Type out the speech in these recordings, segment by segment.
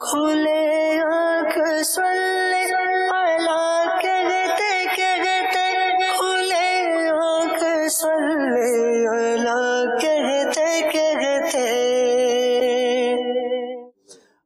کھلے آنکھ صلی علی کہتے کہتے کھلے آنکھ صلی علی کہتے کہتے.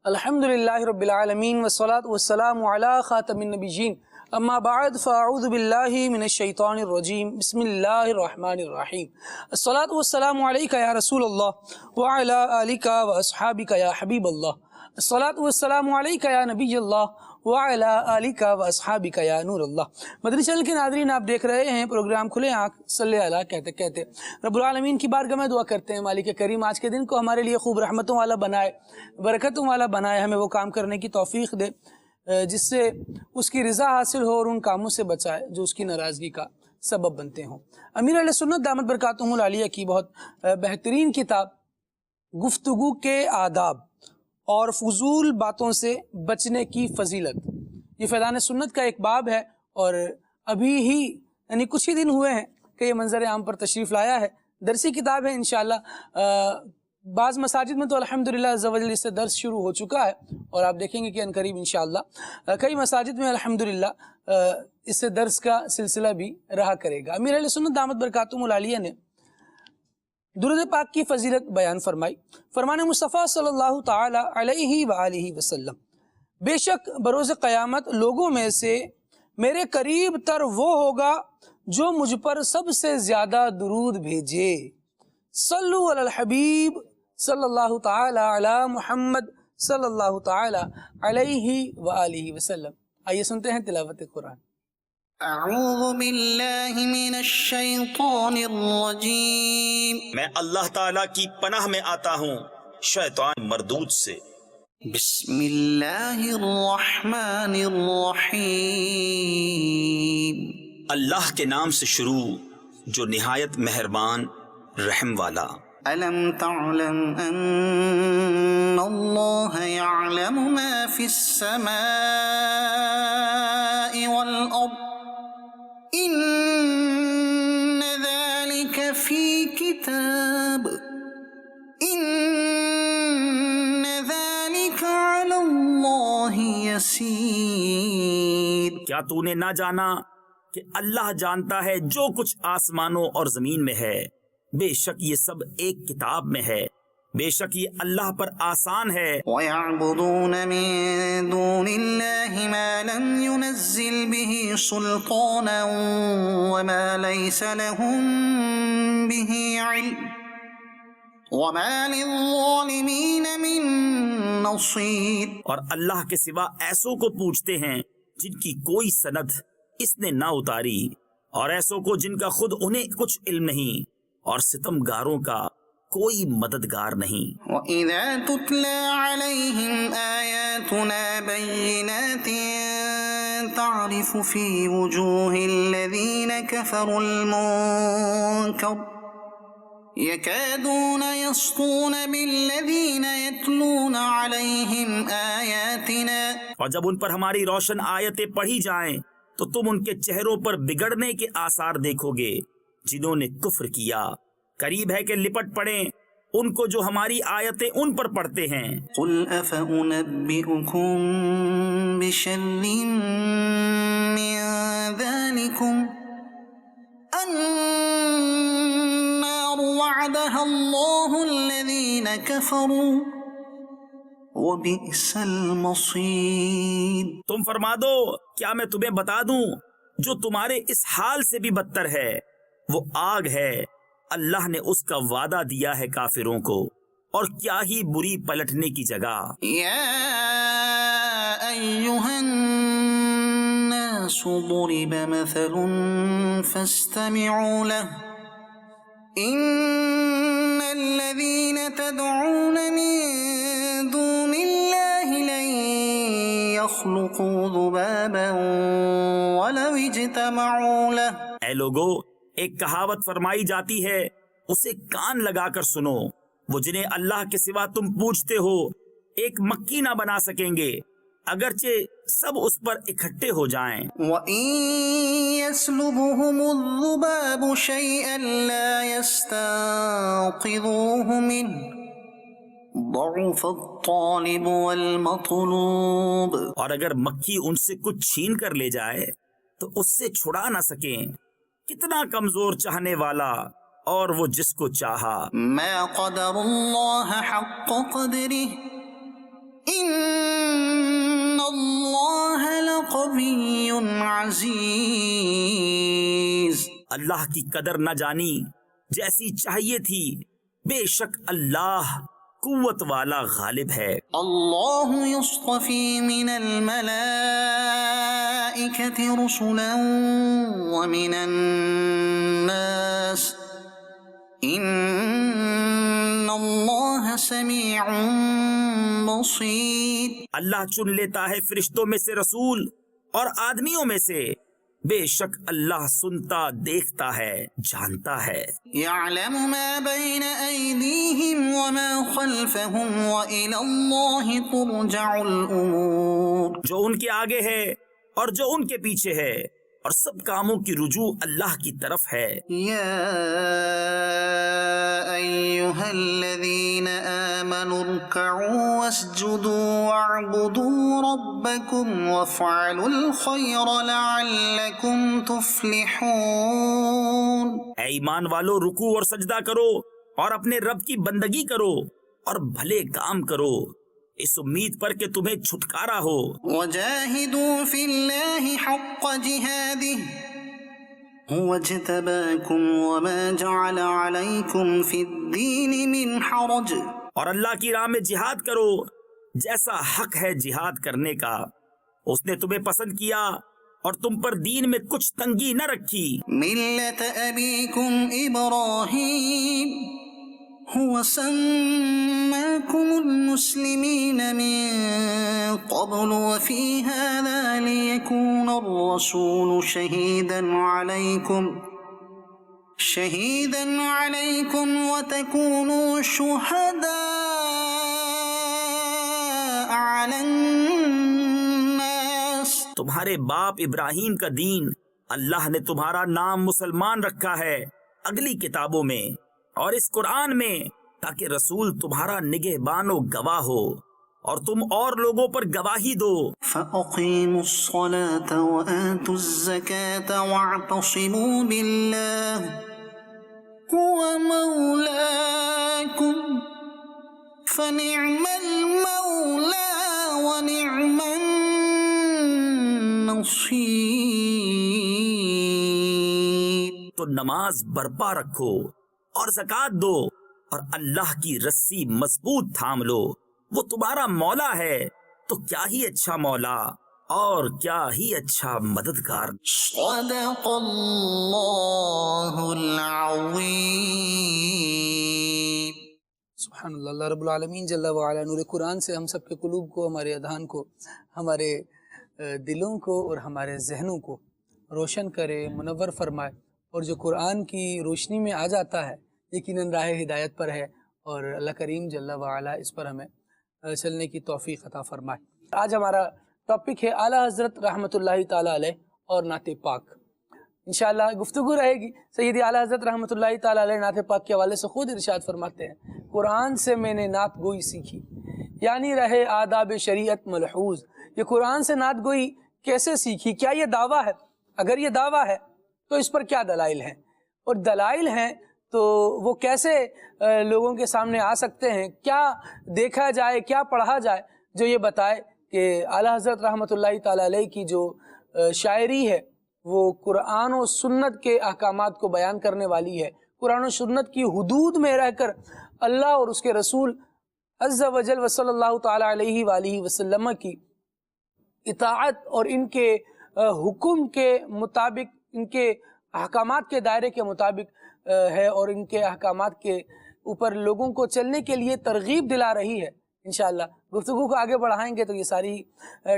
الحمدللہ رب العالمین والصلاة والسلام علی خاتم النبیین اما بعد فاعوذ باللہ من الشیطان الرجیم بسم اللہ الرحمن الرحیم. الصلاة والسلام علیکہ یا رسول اللہ وعلی آلکہ واصحابکہ یا حبیب اللہ. الصلاة والسلام علیکہ یا نبی اللہ وعلی آلکہ واصحابکہ یا نور اللہ. مدنی چینل کے ناظرین، آپ دیکھ رہے ہیں پروگرام کھلے آنکھ صلی علی کہتے کہتے. رب العالمین کی بارگاہ میں دعا کرتے ہیں مالک کریم آج کے دن کو ہمارے لیے خوب رحمتوں والا بنائے، برکتوں والا بنائے، ہمیں وہ کام کرنے کی توفیق دے جس سے اس کی رضا حاصل ہو اور ان کاموں سے بچائے جو اس کی ناراضگی کا سبب بنتے ہوں. امیر اہل سنت دامت برکاتہم العالیہ کی بہت بہترین کتاب گفتگو کے آداب اور فضول باتوں سے بچنے کی فضیلت، یہ فیضان سنت کا ایک باب ہے، اور ابھی ہی یعنی کچھ ہی دن ہوئے ہیں کہ یہ منظر عام پر تشریف لایا ہے. درسی کتاب ہے انشاءاللہ. بعض مساجد میں تو الحمدللہ عز و جل اس سے درس شروع ہو چکا ہے، اور آپ دیکھیں گے کہ عنقریب انشاءاللہ کئی مساجد میں الحمدللہ اس سے درس کا سلسلہ بھی رہا کرے گا. امیر اہل سنت دامت برکاتہم العالیہ نے درود پاک کی فضیلت بیان فرمائی. فرمان مصطفیٰ صلی اللہ تعالی علیہ وآلہ وسلم: بے شک بروز قیامت لوگوں میں سے میرے قریب تر وہ ہوگا جو مجھ پر سب سے زیادہ درود بھیجے. صلو علی الحبیب صلی اللہ تعالی علی محمد صلی اللہ تعالی علیہ وآلہ وسلم. آئیے سنتے ہیں تلاوت قرآن. اعوذ باللہ من الشیطان الرجیم. میں اللہ تعالیٰ کی پناہ میں آتا ہوں شیطان مردود سے. بسم اللہ الرحمن الرحیم. اللہ کے نام سے شروع جو نہایت مہربان رحم والا. ألم تعلم أن الله يعلم ما في السماء والأرض إن ذلك في كتاب إن ذلك على الله يسير. کیا تو نے نہ جانا کہ اللہ جانتا ہے جو کچھ آسمانوں اور زمین میں ہے؟ بے شک یہ سب ایک کتاب میں ہے، بے شک یہ اللہ پر آسان ہے. وَيَعْبُدُونَ مِن دُونِ اللَّهِ مَا لَمْ يُنَزِّلْ بِهِ سُلْطَانًا وَمَا لَيْسَ لَهُم بِهِ عِلْمٌ وَمَا لِلظَّالِمِينَ مِن نَصِيرٍ. اور اللہ کے سوا ایسوں کو پوچھتے ہیں جن کی کوئی سند اس نے نہ اتاری، اور ایسوں کو جن کا خود انہیں کچھ علم نہیں، اور ستمگاروں کا کوئی مددگار نہیں. وَإِذَا تُتْلَى عَلَيْهِمْ آيَاتُنَا بَيِّنَاتٍ تَعْرِفُ فِي وُجُوهِ الَّذِينَ كَفَرُوا الْمُنكَرَ يَكَادُونَ يَسْطُونَ بِالَّذِينَ يَتْلُونَ عَلَيْهِمْ آيَاتِنَا. اور جب ان پر ہماری روشن آیتیں پڑھی جائیں تو تم ان کے چہروں پر بگڑنے کے آثار دیکھو گے جنہوں نے کفر کیا. قریب ہے کہ لپٹ پڑیں ان کو جو ہماری آیتیں ان پر پڑھتے ہیں. قُلْ أَفَأُنَبِّئُكُم بِشَرٍّ مِّن ذَلِكُمْ النَّارُ وَعَدَهَا اللَّهُ الَّذِينَ كَفَرُوا وَبِئْسَ الْمَصِيرُ. تم فرما دو کیا میں تمہیں بتا دوں جو تمہارے اس حال سے بھی بدتر ہے؟ وہ آگ ہے، اللہ نے اس کا وعدہ دیا ہے کافروں کو، اور کیا ہی بری پلٹنے کی جگہ. يا أيها الناس ضرب مثل فاستمعوا له إن الذين تدعون من دون الله لن يخلقوا ذبابا ولو اجتمعوا له. اے لوگو، ایک کہاوت فرمائی جاتی ہے، اسے کان لگا کر سنو. وہ جنہیں اللہ کے سوا تم پوچھتے ہو ایک مکی نہ بنا سکیں گے اگرچہ سب اس پر اکٹھے ہو جائیں. وَإِن يَسْلُبْهُمُ الذُّبَابُ شَيْئًا لَا يَسْتَنقِذُوهُ مِنْهُ ضعف الطالب والمطلوب. اور اگر مکھی ان سے کچھ چھین کر لے جائے تو اس سے چھڑا نہ سکیں. کتنا کمزور چاہنے والا اور وہ جس کو چاہا. ما قدر اللہ حق قدره ان اللہ لقوی عزیز. اللہ کی قدر نہ جانی جیسی چاہیے تھی. بے شک اللہ قوت والا غالب ہے. اللہ یصطفی من الملائکة رسلا ومن الناس ان اللہ سمیع بصیر. اللہ چن لیتا ہے فرشتوں میں سے رسول اور آدمیوں میں سے. بے شک اللہ سنتا دیکھتا ہے جانتا ہے. یعلم ما بین ایدیہم وما خلفہم وإلی اللہ ترجع الامور. جو ان کے آگے ہے اور جو ان کے پیچھے ہے اور سب کاموں کی رجوع اللہ کی طرف ہے. یا ایہا الذین آمنوا ارکعوا واسجدوا واعبدوا ربکم وافعلوا الخیر لعلکم تفلحون. اے ایمان والو رکوع اور سجدہ کرو اور اپنے رب کی بندگی کرو اور بھلے کام کرو اس امید پر کہ تمہیں چھٹکارا ہو. وجاہدوا فی اللہ حق جہادہ هو اجتباکم وما جعل علیکم فی الدین من حرج. اور اللہ کی راہ میں جہاد کرو جیسا حق ہے جہاد کرنے کا. اس نے تمہیں پسند کیا اور تم پر دین میں کچھ تنگی نہ رکھی. ملت ابیکم ابراہیم هو سماكم المسلمين من قبل وفي هذا ليكون الرسول شهيدا عليكم وتكونوا شهداء على الناس. تمہارے باپ ابراہیم کا دین اللہ نے تمہارا نام مسلمان رکھا ہے اگلی کتابوں میں اور اس قرآن میں تاکہ رسول تمہارا نگہبان و گواہ ہو اور تم اور لوگوں پر گواہی دو. فَأَقِيمُوا الصَّلَاةَ وَآتُوا الزَّكَاةَ وَاعْتَصِمُوا بِاللَّهِ هُوَ مَوْلَاكُمْ فَنِعْمَ الْمَوْلَى وَنِعْمَ النَّصِيرُ. تو نماز برپا رکھو اور زکوٰۃ دو اور اللہ کی رسی مضبوط تھام لو. وہ تمہارا مولا ہے تو کیا ہی اچھا مولا اور کیا ہی اچھا مددگار. صدق اللہ العظیم. سبحان اللہ. اللہ رب العالمین جل وعلا نور قرآن سے ہم سب کے قلوب کو، ہمارے اذہان کو، ہمارے دلوں کو اور ہمارے ذہنوں کو روشن کرے، منور فرمائے. اور جو قرآن کی روشنی میں آ جاتا ہے یقیناً راہ ہدایت پر ہے اور اللہ کریم جل وعلا اس پر ہمیں چلنے کی توفیق عطا فرمائے. آج ہمارا ٹاپک ہے اعلیٰ حضرت رحمۃ اللہ تعالیٰ علیہ اور نعت پاک. انشاءاللہ گفتگو رہے گی. سیدی اعلیٰ حضرت رحمۃ اللہ تعالیٰ علیہ نعت پاک کے حوالے سے خود ارشاد فرماتے ہیں قرآن سے میں نے نعت گوئی سیکھی یعنی رہے آداب شریعت ملحوظ. یہ قرآن سے نعت گوئی کیسے سیکھی؟ کیا یہ دعویٰ ہے؟ اگر یہ دعویٰ ہے تو اس پر کیا دلائل ہیں؟ اور دلائل ہیں تو وہ کیسے لوگوں کے سامنے آ سکتے ہیں؟ کیا دیکھا جائے، کیا پڑھا جائے جو یہ بتائے کہ اعلیٰ حضرت رحمۃ اللہ تعالیٰ علیہ کی جو شاعری ہے وہ قرآن و سنت کے احکامات کو بیان کرنے والی ہے. قرآن و سنت کی حدود میں رہ کر اللہ اور اس کے رسول عز و جل و صلی اللہ تعالیٰ علیہ وآلہ وسلم کی اطاعت اور ان کے حکم کے مطابق، ان کے احکامات کے دائرے کے مطابق ہے اور ان کے احکامات کے اوپر لوگوں کو چلنے کے لیے ترغیب دلا رہی ہے. انشاءاللہ گفتگو کو آگے بڑھائیں گے تو یہ ساری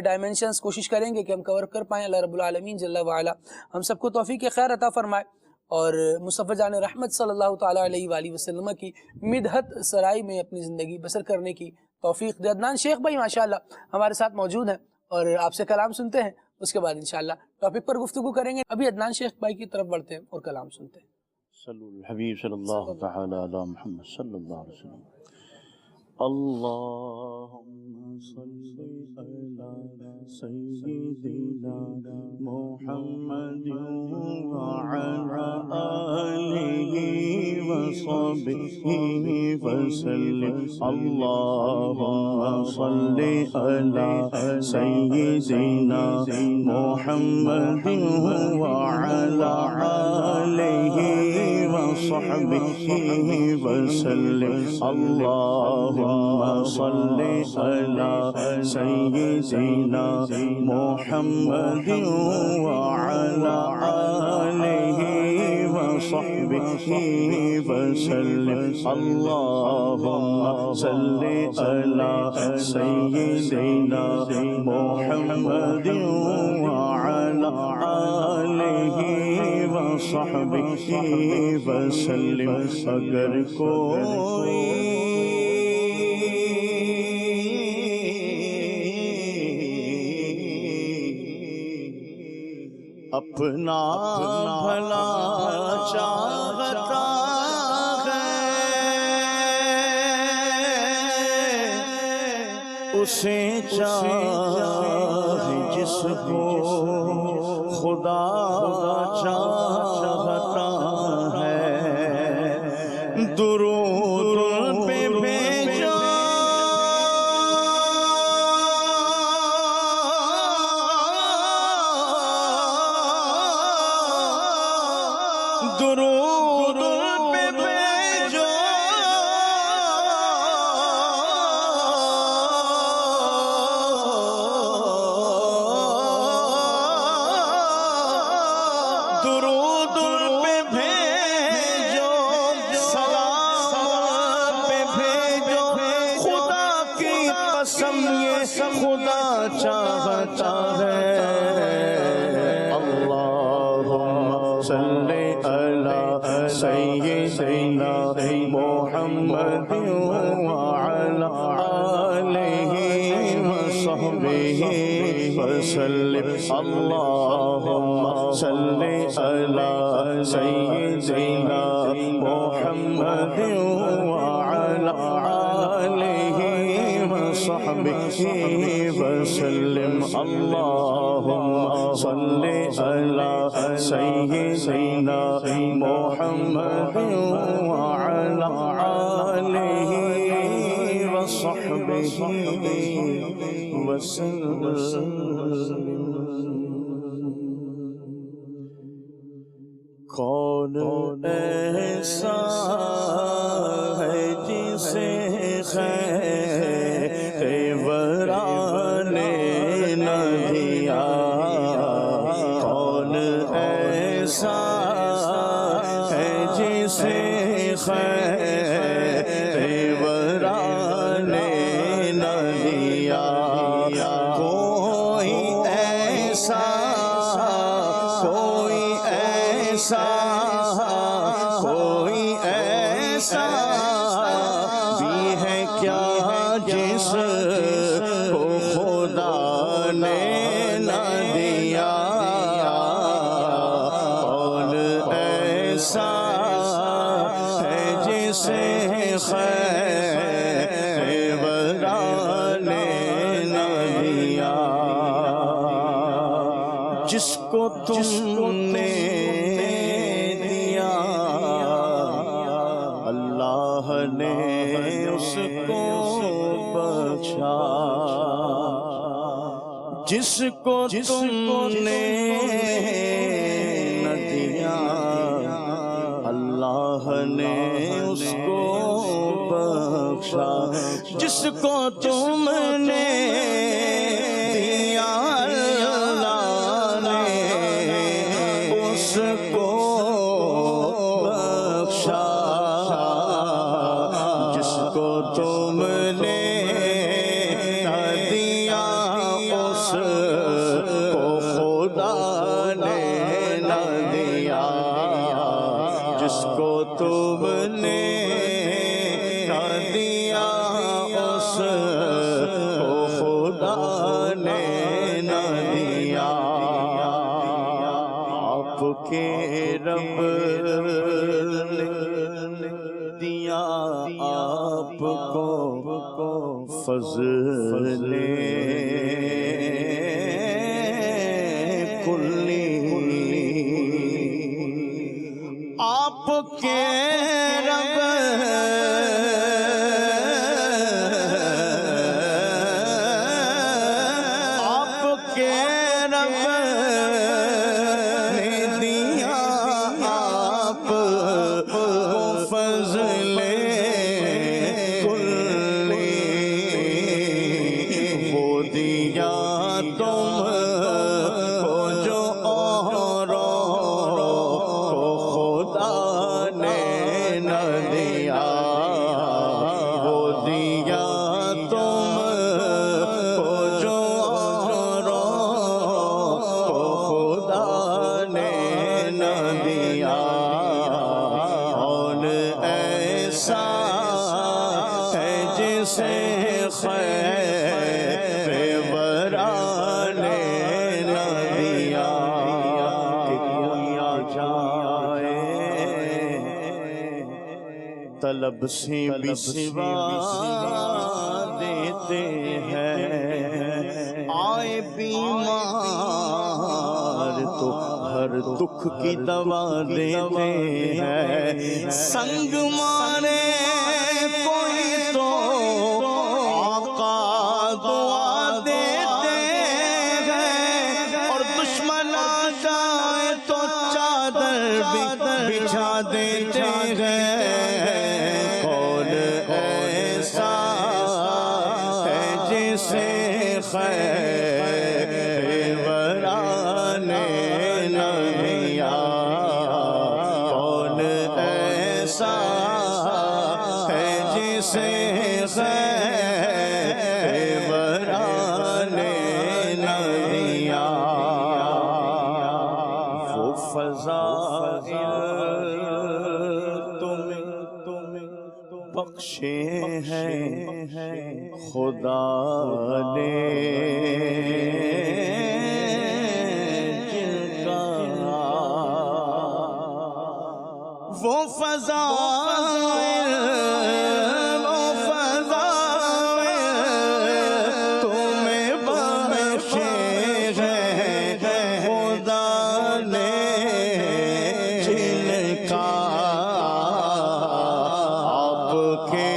ڈائمنشنز کوشش کریں گے کہ ہم کور کر پائیں. اللہ رب العالمین جل وعلا ہم سب کو توفیق خیر عطا فرمائے اور مصطفیٰ جان رحمت صلی اللہ تعالیٰ علیہ وآلہ وسلم کی مدحت سرائی میں اپنی زندگی بسر کرنے کی توفیق دے. عدنان شیخ بھائی ماشاءاللہ ہمارے ساتھ موجود ہیں اور آپ سے کلام سنتے ہیں. اس کے بعد انشاءاللہ ٹاپک پر گفتگو کریں گے. ابھی عدنان شیخ بھائی کی طرف بڑھتے ہیں اور کلام سنتے ہیں. صلی الحبیب صلی اللہ تعالی علی محمد صلی اللہ علیہ وسلم. اللهم صل على سيدنا محمد وعلى آله وصحبه وسلم اللهم صل على سيدنا محمد وعلى آله وصحبه وسلم اللهم صل على سيدنا محمد وعلى آله وصحبه وسلم اللهم صل على سيدنا محمد وعلى آله وصحبه وسلم اگر کوئی اپنا بھلا چاہتا ہے اسے چاہے جس کو خدا چاہتا ہے درود پہ بھیجو درود پہ بھیجو درود پہ بھیجو سلام پہ بھیجو خدا کی قسم یہ خدا چاہتا ہے اللہم صلی على سيدنا محمد وعلى آله وصحبه وسلم اللهم صل على سيدنا محمد وعلى آله وصحبه وسلم اللهم صل على سيدنا محمد وعلى آله وصحبه وسلم کون ایسا ہے جسے خیر ورا نے نہ دیا کون ایسا ہے جسے خیر ورا نے نہ دیا کوئی ایسا کوئی ایسا بھی ہے کیا جس کو خدا نے نہ دیا کون ایسا ہے جسے خیر ورا نے نہ دیا جس کو تم نے اللہ نے اس کو بخشا جس کو تم نے نہ دیا اللہ نے اس کو بخشا جس کو تم نے دیا اللہ نے اس کو بخشا جس کو تم نے دیا اس کو خدا نے نہ دیا جس کو تم نے دیا اس کو خدا نے نہ دیا آپ کے رب نے دیا آپ کو فضل کلی آپ کے رب طلب سے بھی سوا دیتے ہیں، آئے بیمار تو ہر دکھ کی دوا دیتے ہیں، سنگ مارے کوئی تو آقا دعا دیتے ہیں، اور دشمن آ جائے تو چادر بچھا دیتے ہیں۔ خیر ورانے نہ دیا، کون ایسا ہے جسے خیر ورانے نہ دیا، وہ فضائل تمہیں بخشے ہیں خدا نے، جن کا وہ فضائل تمہیں بخشے ہیں خدا نے، جن کا آپ کے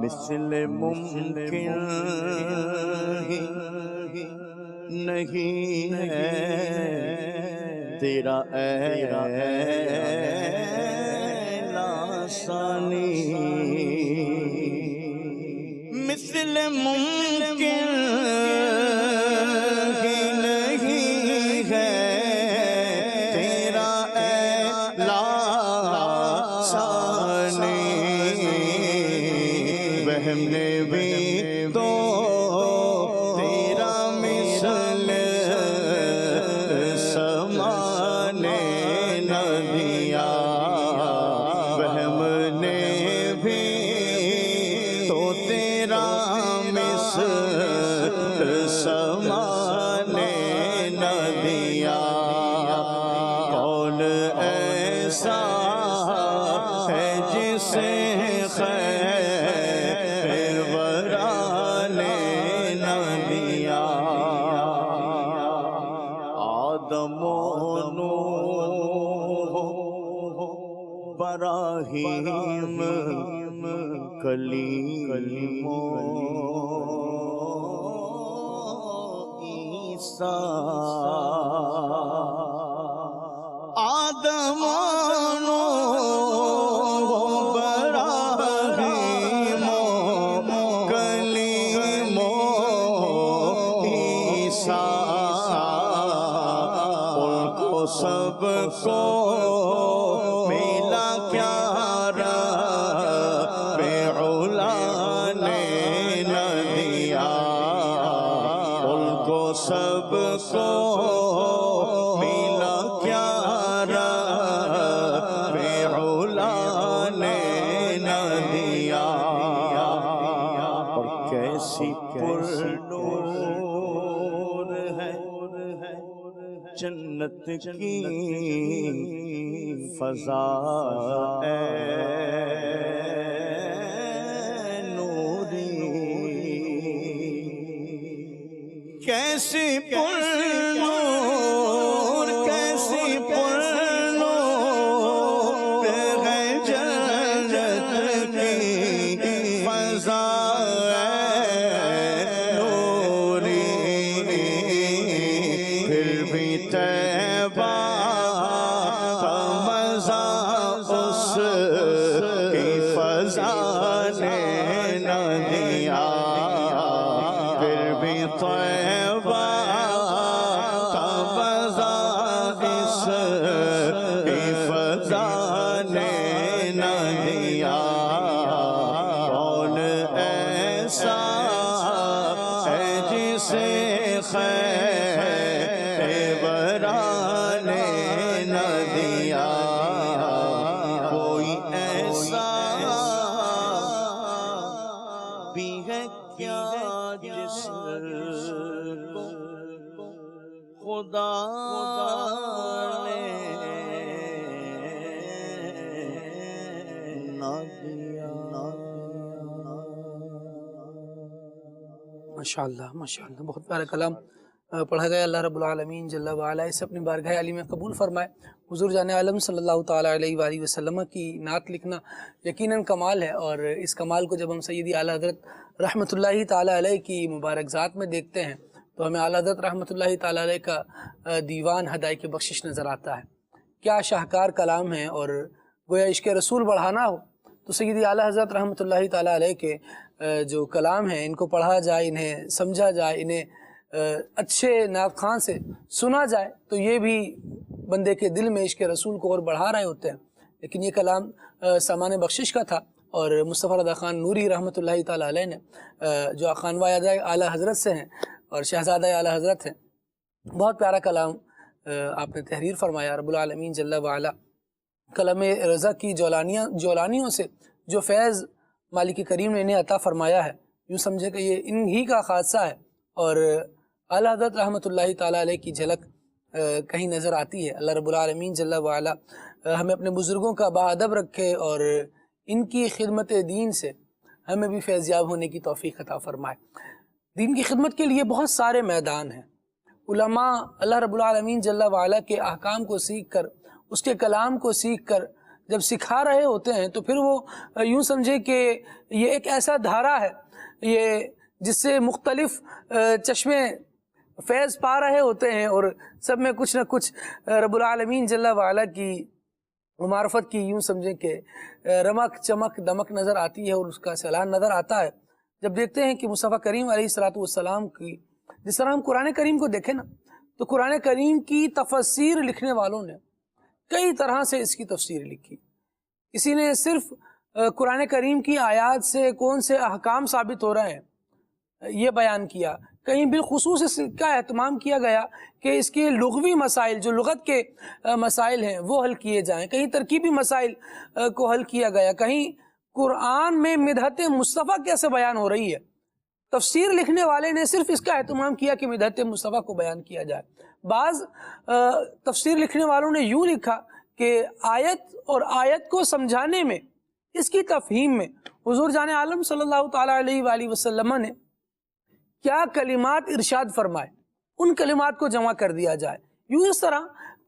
مثل ممکن نہیں ہے تیرا ثانی، مثل ممکن نہیں ہے تیرا ثانی، وہم نے بھی تو تیرا مثل سمانے نہ دیا، وہم نے بھی تو تیرا مثل سمانے نہ دیا، کون ایسا ہے جسے خیر ورانے نہ دیا، آدم و نوح ابراہیم کلیم عیسیٰ، آدم و نوح ابراہیم کلیم عیسیٰ، جنت کی فضا اے نوری، کیسی پر نور، کیسی پر نور ہے جنت کی فضا اے نوری، پھر بھی طیبہ کا مزہ اس کی فضا نے نہ دیا، پھر بھی طیبہ کا مزہ اس کی فضا نے نہ دیا، کون ایسا ہے جسے خیبر نے نہ دیا، کوئی ایسا بھی ہے کیا جس کو خدا نے نہ دیا۔ ماشاءاللہ ماشاءاللہ، بہت پیارا کلام پڑھا گیا۔ اللہ رب العالمین جل وعلا اسے اپنی بارگاہ علی میں قبول فرمائے۔ حضور جان عالم صلی اللہ تعالیٰ علیہ وآلہ وسلم کی نعت لکھنا یقیناً کمال ہے، اور اس کمال کو جب ہم سیدی اعلیٰ حضرت رحمۃ اللہ تعالیٰ علیہ کی مبارک ذات میں دیکھتے ہیں تو ہمیں اعلیٰ حضرت رحمۃ اللہ تعالیٰ علیہ کا دیوان ہدایت کی بخشش نظر آتا ہے۔ کیا شاہکار کلام ہے، اور گویا عشق رسول بڑھانا ہو تو سیدی اعلیٰ حضرت رحمۃ اللہ تعالیٰ علیہ کے جو کلام ہیں ان کو پڑھا جائے، انہیں سمجھا جائے، انہیں اچھے نعت خان سے سنا جائے تو یہ بھی بندے کے دل میں عشق رسول کو اور بڑھا رہے ہوتے ہیں۔ لیکن یہ کلام سامان بخشش کا تھا، اور مصطفیٰ رضا خان نوری رحمۃ اللہ تعالیٰ علیہ نے جو خانواہ اعلیٰ حضرت سے ہیں اور شہزادہ اعلیٰ حضرت ہیں، بہت پیارا کلام آپ نے تحریر فرمایا۔ رب العالمین جل وعلا کلام رضا کی جولانیوں سے جو فیض مالک کریم نے انہیں عطا فرمایا ہے، یوں سمجھے کہ یہ ان ہی کا خاصہ ہے، اور اعلیٰ حضرت رحمۃ اللہ تعالیٰ علیہ کی جھلک کہیں نظر آتی ہے۔ اللہ رب العالمین جل وعلا ہمیں اپنے بزرگوں کا باادب رکھے، اور ان کی خدمت دین سے ہمیں بھی فیضیاب ہونے کی توفیق عطا فرمائے۔ دین کی خدمت کے لیے بہت سارے میدان ہیں۔ علماء اللہ رب العالمین جل وعلا کے احکام کو سیکھ کر، اس کے کلام کو سیکھ کر جب سکھا رہے ہوتے ہیں تو پھر وہ یوں سمجھے کہ یہ ایک ایسا دھارا ہے یہ جس سے مختلف چشمے فیض پا رہے ہوتے ہیں، اور سب میں کچھ نہ کچھ رب العالمین جل وعلا کی معرفت کی یوں سمجھیں کہ رمق چمک دمک نظر آتی ہے، اور اس کا سیلان نظر آتا ہے جب دیکھتے ہیں کہ مصطفیٰ کریم علیہ السلام کی، جس طرح ہم قرآن کریم کو دیکھیں نا تو قرآن کریم کی تفسیر لکھنے والوں نے کئی طرح سے اس کی تفسیر لکھی۔ کسی نے صرف قرآن کریم کی آیات سے کون سے احکام ثابت ہو رہے ہیں یہ بیان کیا، کہیں بالخصوص اس کا اہتمام کیا گیا کہ اس کے لغوی مسائل جو لغت کے مسائل ہیں وہ حل کیے جائیں، کہیں ترکیبی مسائل کو حل کیا گیا، کہیں قرآن میں مدحت مصطفیٰ کیسے بیان ہو رہی ہے۔ تفسیر لکھنے والے نے صرف اس کا اہتمام کیا کہ مدحت مصطفیٰ کو بیان کیا جائے۔ بعض تفسیر لکھنے والوں نے یوں لکھا کہ آیت اور آیت کو سمجھانے میں، اس کی تفہیم میں حضور جان عالم صلی اللہ تعالیٰ علیہ وآلہ وسلم نے کیا کلمات ارشاد فرمائے، ان کلمات کو جمع کر دیا جائے۔ یوں اس طرح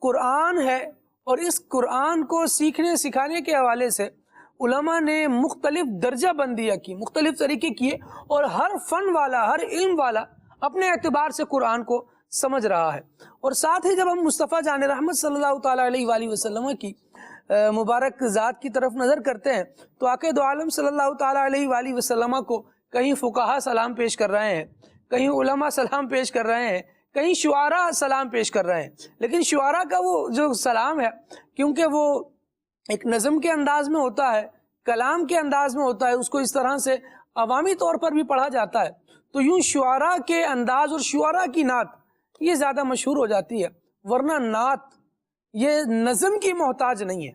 قرآن ہے، اور اس قرآن کو سیکھنے سکھانے کے حوالے سے علماء نے مختلف درجہ بندیاں کی، مختلف طریقے کیے، اور ہر فن والا، ہر علم والا اپنے اعتبار سے قرآن کو سمجھ رہا ہے۔ اور ساتھ ہی جب ہم مصطفیٰ جان رحمت صلی اللہ تعالیٰ علیہ وآلہ وسلم کی مبارک ذات کی طرف نظر کرتے ہیں تو آقا دو عالم صلی اللہ تعالیٰ علیہ وآلہ وسلم کو کہیں فقہا سلام پیش کر رہے ہیں، کہیں علماء سلام پیش کر رہے ہیں، کہیں شعراء سلام پیش کر رہے ہیں۔ لیکن شعراء کا وہ جو سلام ہے، کیونکہ وہ ایک نظم کے انداز میں ہوتا ہے، کلام کے انداز میں ہوتا ہے، اس کو اس طرح سے عوامی طور پر بھی پڑھا جاتا ہے، تو یوں شعراء کے انداز اور شعراء کی نعت یہ زیادہ مشہور ہو جاتی ہے، ورنہ نعت یہ نظم کی محتاج نہیں ہے۔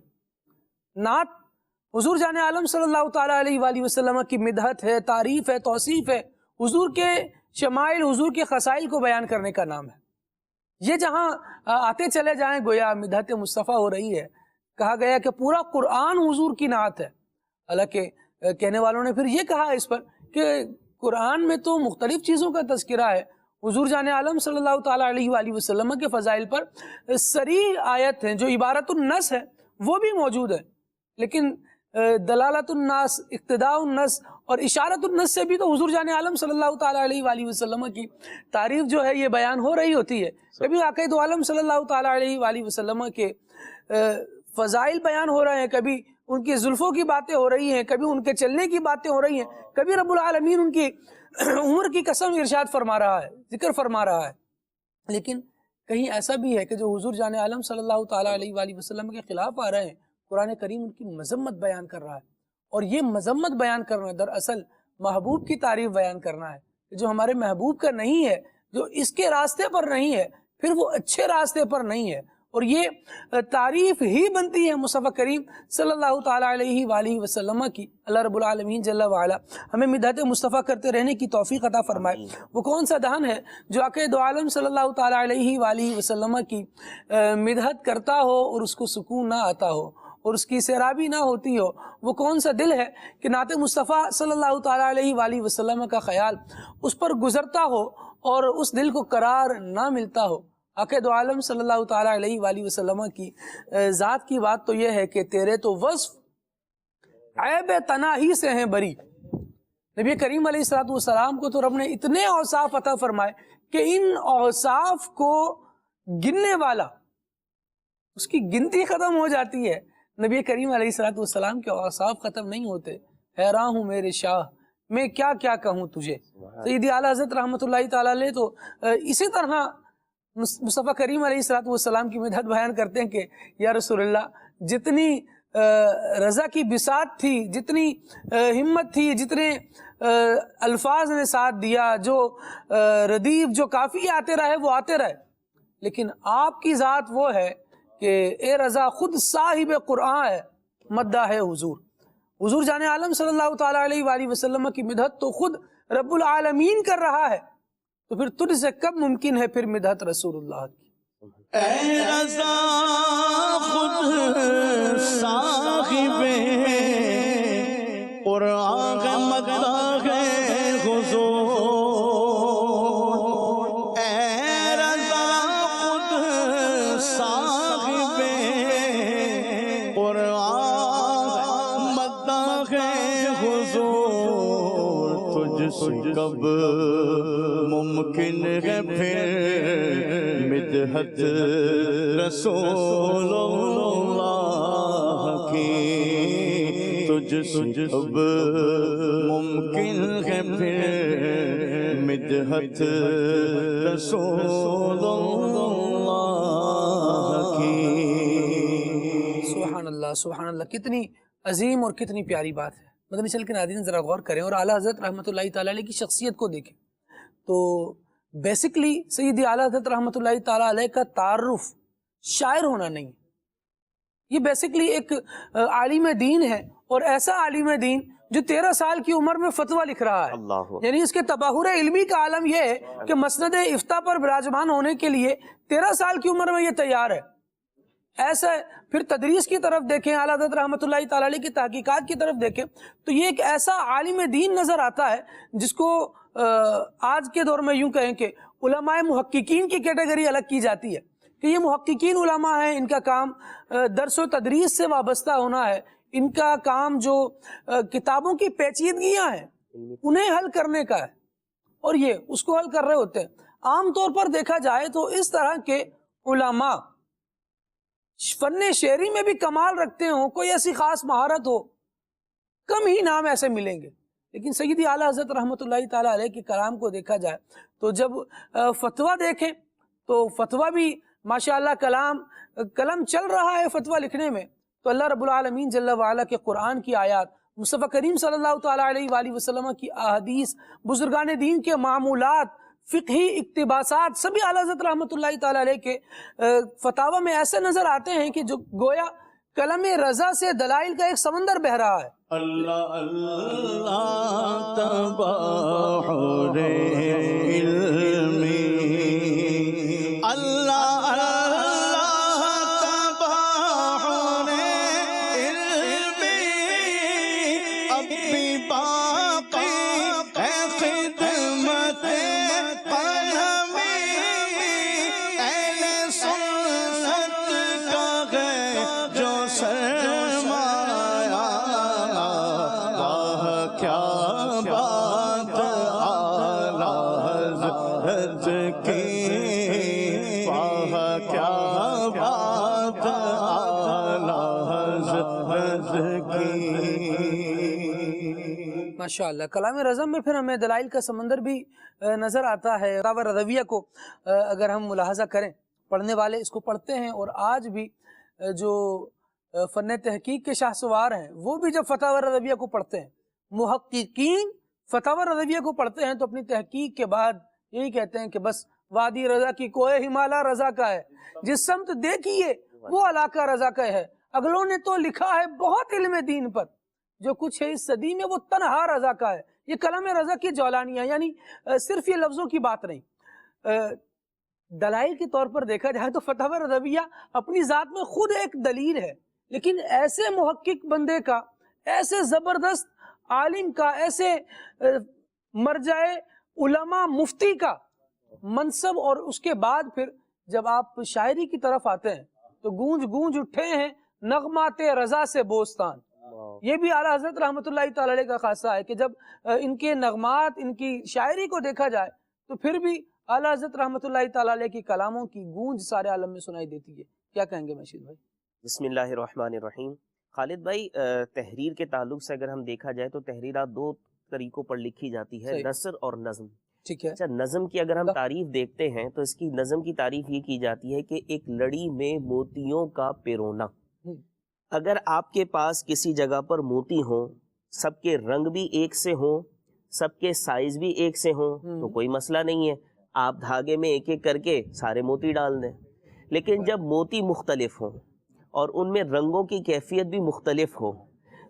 نعت حضور جان عالم صلی اللہ تعالیٰ علیہ وآلہ وسلم کی مدحت ہے، تعریف ہے، توصیف ہے، حضور کے شمائل، حضور کے خصائل کو بیان کرنے کا نام ہے۔ یہ جہاں آتے چلے جائیں گویا مدحت مصطفیٰ ہو رہی ہے. کہا گیا کہ پورا قرآن حضور کی نعت ہے. حالانکہ کہنے والوں نے پھر یہ کہا اس پر کہ قرآن میں تو مختلف چیزوں کا تذکرہ ہے. حضور جان عالم صلی اللہ تعالیٰ علیہ وآلہ وسلم کے فضائل پر صریح آیت ہیں جو عبارت النص ہے وہ بھی موجود ہے، لیکن دلالت الناس، اقتداء النص اور اشارت النص سے بھی تو حضور جان عالم صلی اللہ تعالیٰ علیہ وآلہ وسلم کی تعریف جو ہے یہ بیان ہو رہی ہوتی ہے. کبھی آقا دو عالم صلی اللہ تعالیٰ علیہ وآلہ وسلم کے فضائل بیان ہو رہے ہیں، کبھی ان کی زلفوں کی باتیں ہو رہی ہیں، کبھی ان کے چلنے کی باتیں ہو رہی ہیں، کبھی رب العالمین ان کی عمر کی قسم ارشاد فرما رہا ہے، ذکر فرما رہا ہے. لیکن کہیں ایسا بھی ہے کہ جو حضور جان عالم صلی اللہ تعالیٰ علیہ وآلہ وسلم کے خلاف آ رہے ہیں، قرآن کریم ان کی مذمت بیان کر رہا ہے. اور یہ مذمت بیان کرنا دراصل محبوب کی تعریف بیان کرنا ہے. جو ہمارے محبوب کا نہیں ہے، جو اس کے راستے پر نہیں ہے، پھر وہ اچھے راستے پر نہیں ہے. اور یہ تعریف ہی بنتی ہے مصطفیٰ کریم صلی اللہ تعالیٰ علیہ وآلہ وسلم کی. اللہ رب العالمین جل وعلا ہمیں مدحت مصطفیٰ کرتے رہنے کی توفیق عطا فرمائے. وہ کون سا دہن ہے جو آقا دو عالم صلی اللہ تعالیٰ علیہ وآلہ وسلم کی مدحت کرتا ہو اور اس کو سکون نہ آتا ہو اور اس کی سیرابی نہ ہوتی ہو؟ وہ کون سا دل ہے کہ نعت مصطفیٰ صلی اللہ تعالیٰ علیہ وآلہ وسلم کا خیال اس پر گزرتا ہو اور اس دل کو قرار نہ ملتا ہو؟ آقا دو عالم صلی اللہ تعالیٰ علیہ وآلہ وسلم کی ذات کی بات تو یہ ہے کہ تیرے تو وصف عیب تناہی سے ہیں بری. نبی کریم علیہ السلام کو تو رب نے اتنے اوصاف عطا فرمائے کہ ان اوصاف کو گننے والا اس کی گنتی ختم ہو جاتی ہے. نبی کریم علیہ السلام کے اوصاف ختم نہیں ہوتے. حیران ہوں میرے شاہ میں کیا کیا کہوں تجھے. سیدی اعلیٰ حضرت رحمۃ اللہ تعالیٰ علیہ تو اسی طرح مصطفیٰ کریم علیہ السلام کی مدحت بیان کرتے ہیں کہ یا رسول اللہ، جتنی رضا کی بساط تھی، جتنی ہمت تھی، جتنے الفاظ نے ساتھ دیا، جو ردیف جو کافی آتے رہے وہ آتے رہے، لیکن آپ کی ذات وہ ہے کہ اے رضا خود صاحب قرآن ہے، مدح ہے حضور. حضور جان عالم صلی اللہ تعالیٰ علیہ وآلہ وسلم کی مدحت تو خود رب العالمین کر رہا ہے، تو پھر تجھ سے کب ممکن ہے پھر مدحت رسول اللہ کی؟ اے رضا خود صاحب قرآن مدح حضور. اے رضا خود صاحب قرآن مدح حضور. تجھ سے کب ممکن ہے پھر مدحت رسول اللہ کی. تجھ سے اب ممکن ہے پھر مدحت رسول اللہ کی. سبحان اللہ سبحان اللہ، کتنی عظیم اور کتنی پیاری بات ہے. مدنی چل کے ناظرین ذرا غور کریں اور اعلیٰ حضرت رحمۃ اللہ تعالیٰ علیہ کی شخصیت کو دیکھیں. تو بیسکلی سیدی اعلیٰ حضرت رحمۃ اللہ تعالیٰ علیہ کا تعارف شاعر ہونا نہیں، یہ بیسکلی ایک عالم دین ہے، اور ایسا عالم دین جو 13 سال کی عمر میں فتویٰ لکھ رہا ہے. یعنی اس کے تباہر علمی کا عالم یہ ہے کہ مسند افتاء پر براجمان ہونے کے لیے 13 سال کی عمر میں یہ تیار ہے. ایسا پھر تدریس کی طرف دیکھیں، اعلیٰ حضرت رحمۃ اللہ تعالیٰ علیہ کی تحقیقات کی طرف دیکھیں تو یہ ایک ایسا عالم دین نظر آتا ہے جس کو آج کے دور میں یوں کہیں کہ علماء محققین کی کیٹیگری الگ کی جاتی ہے کہ یہ محققین علماء ہیں، ان کا کام درس و تدریس سے وابستہ ہونا ہے، ان کا کام جو کتابوں کی پیچیدگیاں ہیں انہیں حل کرنے کا ہے، اور یہ اس کو حل کر رہے ہوتے ہیں. عام طور پر دیکھا جائے تو اس طرح کے علماء فن شعری میں بھی کمال رکھتے ہوں، کوئی ایسی خاص مہارت ہو، کم ہی نام ایسے ملیں گے. لیکن سیدی اعلیٰ حضرت رحمۃ اللہ تعالیٰ علیہ کے کلام کو دیکھا جائے تو جب فتویٰ دیکھیں تو فتویٰ بھی ماشاءاللہ قلم چل رہا ہے فتویٰ لکھنے میں، تو اللہ رب العالمین جل وعلا کے قرآن کی آیات، مصطفیٰ کریم صلی اللہ تعالیٰ علیہ وآلہ وسلم کی احادیث، بزرگان دین کے معمولات، فقہی اقتباسات، سبھی اعلیٰ حضرت رحمۃ اللہ تعالیٰ علیہ کے فتاوی میں ایسے نظر آتے ہیں کہ جو گویا کلم رضا سے دلائل کا ایک سمندر بہہ رہا ہے. اللہ اللہ تباہر علمی، اللہ سرمایا واہ کیا بات اعلیٰ حضرت کی واہ کیا بات اعلیٰ حضرت کی ماشاءاللہ. کلام رضم میں پھر ہمیں دلائل کا سمندر بھی نظر آتا ہے. فتاوی رضویہ کو اگر ہم ملاحظہ کریں، پڑھنے والے اس کو پڑھتے ہیں، اور آج بھی جو فن تحقیق کے شاہ سوار ہیں وہ بھی جب فتاوی رضویہ کو پڑھتے ہیں، محققین فتاوی رضویہ کو پڑھتے ہیں تو اپنی تحقیق کے بعد یہی کہتے ہیں کہ بس وادی رضا کی کوہ ہمالا رضا کا ہے، جس سمت دیکھیے وہ علاقہ رضا کا ہے. اگلوں نے تو لکھا ہے بہت علم دین پر، جو کچھ ہے اس صدی میں وہ تنہا رضا کا ہے. یہ کلام رضا کی جولانی ہے، یعنی صرف یہ لفظوں کی بات نہیں. دلائل کے طور پر دیکھا جائے تو فتاوی رضویہ اپنی ذات میں خود ایک دلیل ہے، لیکن ایسے محقق بندے کا، ایسے زبردست عالم کا، ایسے مرجع علماء مفتی کا منصب، اور اس کے بعد پھر جب آپ شاعری کی طرف آتے ہیں تو گونج گونج اٹھے ہیں نغمات رضا سے بوستان. یہ بھی اعلیٰ حضرت رحمۃ اللہ تعالی علیہ کا خاصہ ہے کہ جب ان کے نغمات، ان کی شاعری کو دیکھا جائے تو پھر بھی اعلیٰ حضرت رحمۃ اللہ تعالی علیہ کی کلاموں کی گونج سارے عالم میں سنائی دیتی ہے. کیا کہیں گے مشید بھائی؟ بسم اللہ الرحمن الرحیم. خالد بھائی، تحریر کے تعلق سے اگر ہم دیکھا جائے تو تحریرات دو طریقوں پر لکھی جاتی ہے، نثر اور نظم. ٹھیک ہے. اچھا، نظم کی اگر ہم تعریف دیکھتے ہیں تو اس کی نظم کی تعریف یہ کی جاتی ہے کہ ایک لڑی میں موتیوں کا پیرونا. اگر آپ کے پاس کسی جگہ پر موتی ہوں، سب کے رنگ بھی ایک سے ہوں، سب کے سائز بھی ایک سے ہوں تو کوئی مسئلہ نہیں ہے، آپ دھاگے میں ایک ایک کر کے سارے موتی ڈال دیں. لیکن جب موتی مختلف ہوں اور ان میں رنگوں کی کیفیت بھی مختلف ہو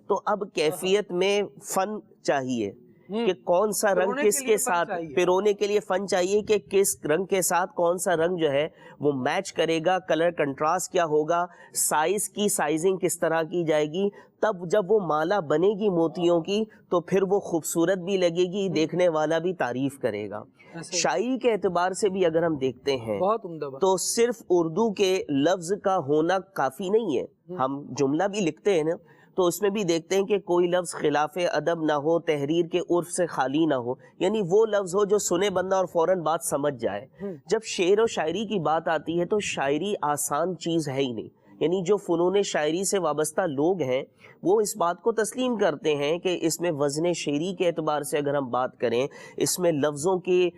تو اب کیفیت میں فن چاہیے کہ کون سا رنگ کس کے ساتھ، پیرونے کے لیے فن چاہیے کہ کس رنگ کے ساتھ کون سا رنگ جو ہے وہ میچ کرے گا، کلر کنٹراسٹ کیا ہوگا، سائز کی سائزنگ کس طرح کی جائے گی. تب جب وہ مالا بنے گی موتیوں کی تو پھر وہ خوبصورت بھی لگے گی، دیکھنے والا بھی تعریف کرے گا. شاعری کے اعتبار سے بھی اگر ہم دیکھتے ہیں تو صرف اردو کے لفظ کا ہونا کافی نہیں ہے. ہم جملہ بھی لکھتے ہیں نا تو اس میں بھی دیکھتے ہیں کہ کوئی لفظ خلاف ادب نہ ہو، تحریر کے عرف سے خالی نہ ہو، یعنی وہ لفظ ہو جو سنے بندہ اور فوراً بات سمجھ جائے. جب شعر و شاعری کی بات آتی ہے تو شاعری آسان چیز ہے ہی نہیں. یعنی جو فنون شاعری سے وابستہ لوگ ہیں وہ اس بات کو تسلیم کرتے ہیں کہ اس میں وزن شعری کے اعتبار سے اگر ہم بات کریں، اس میں لفظوں کے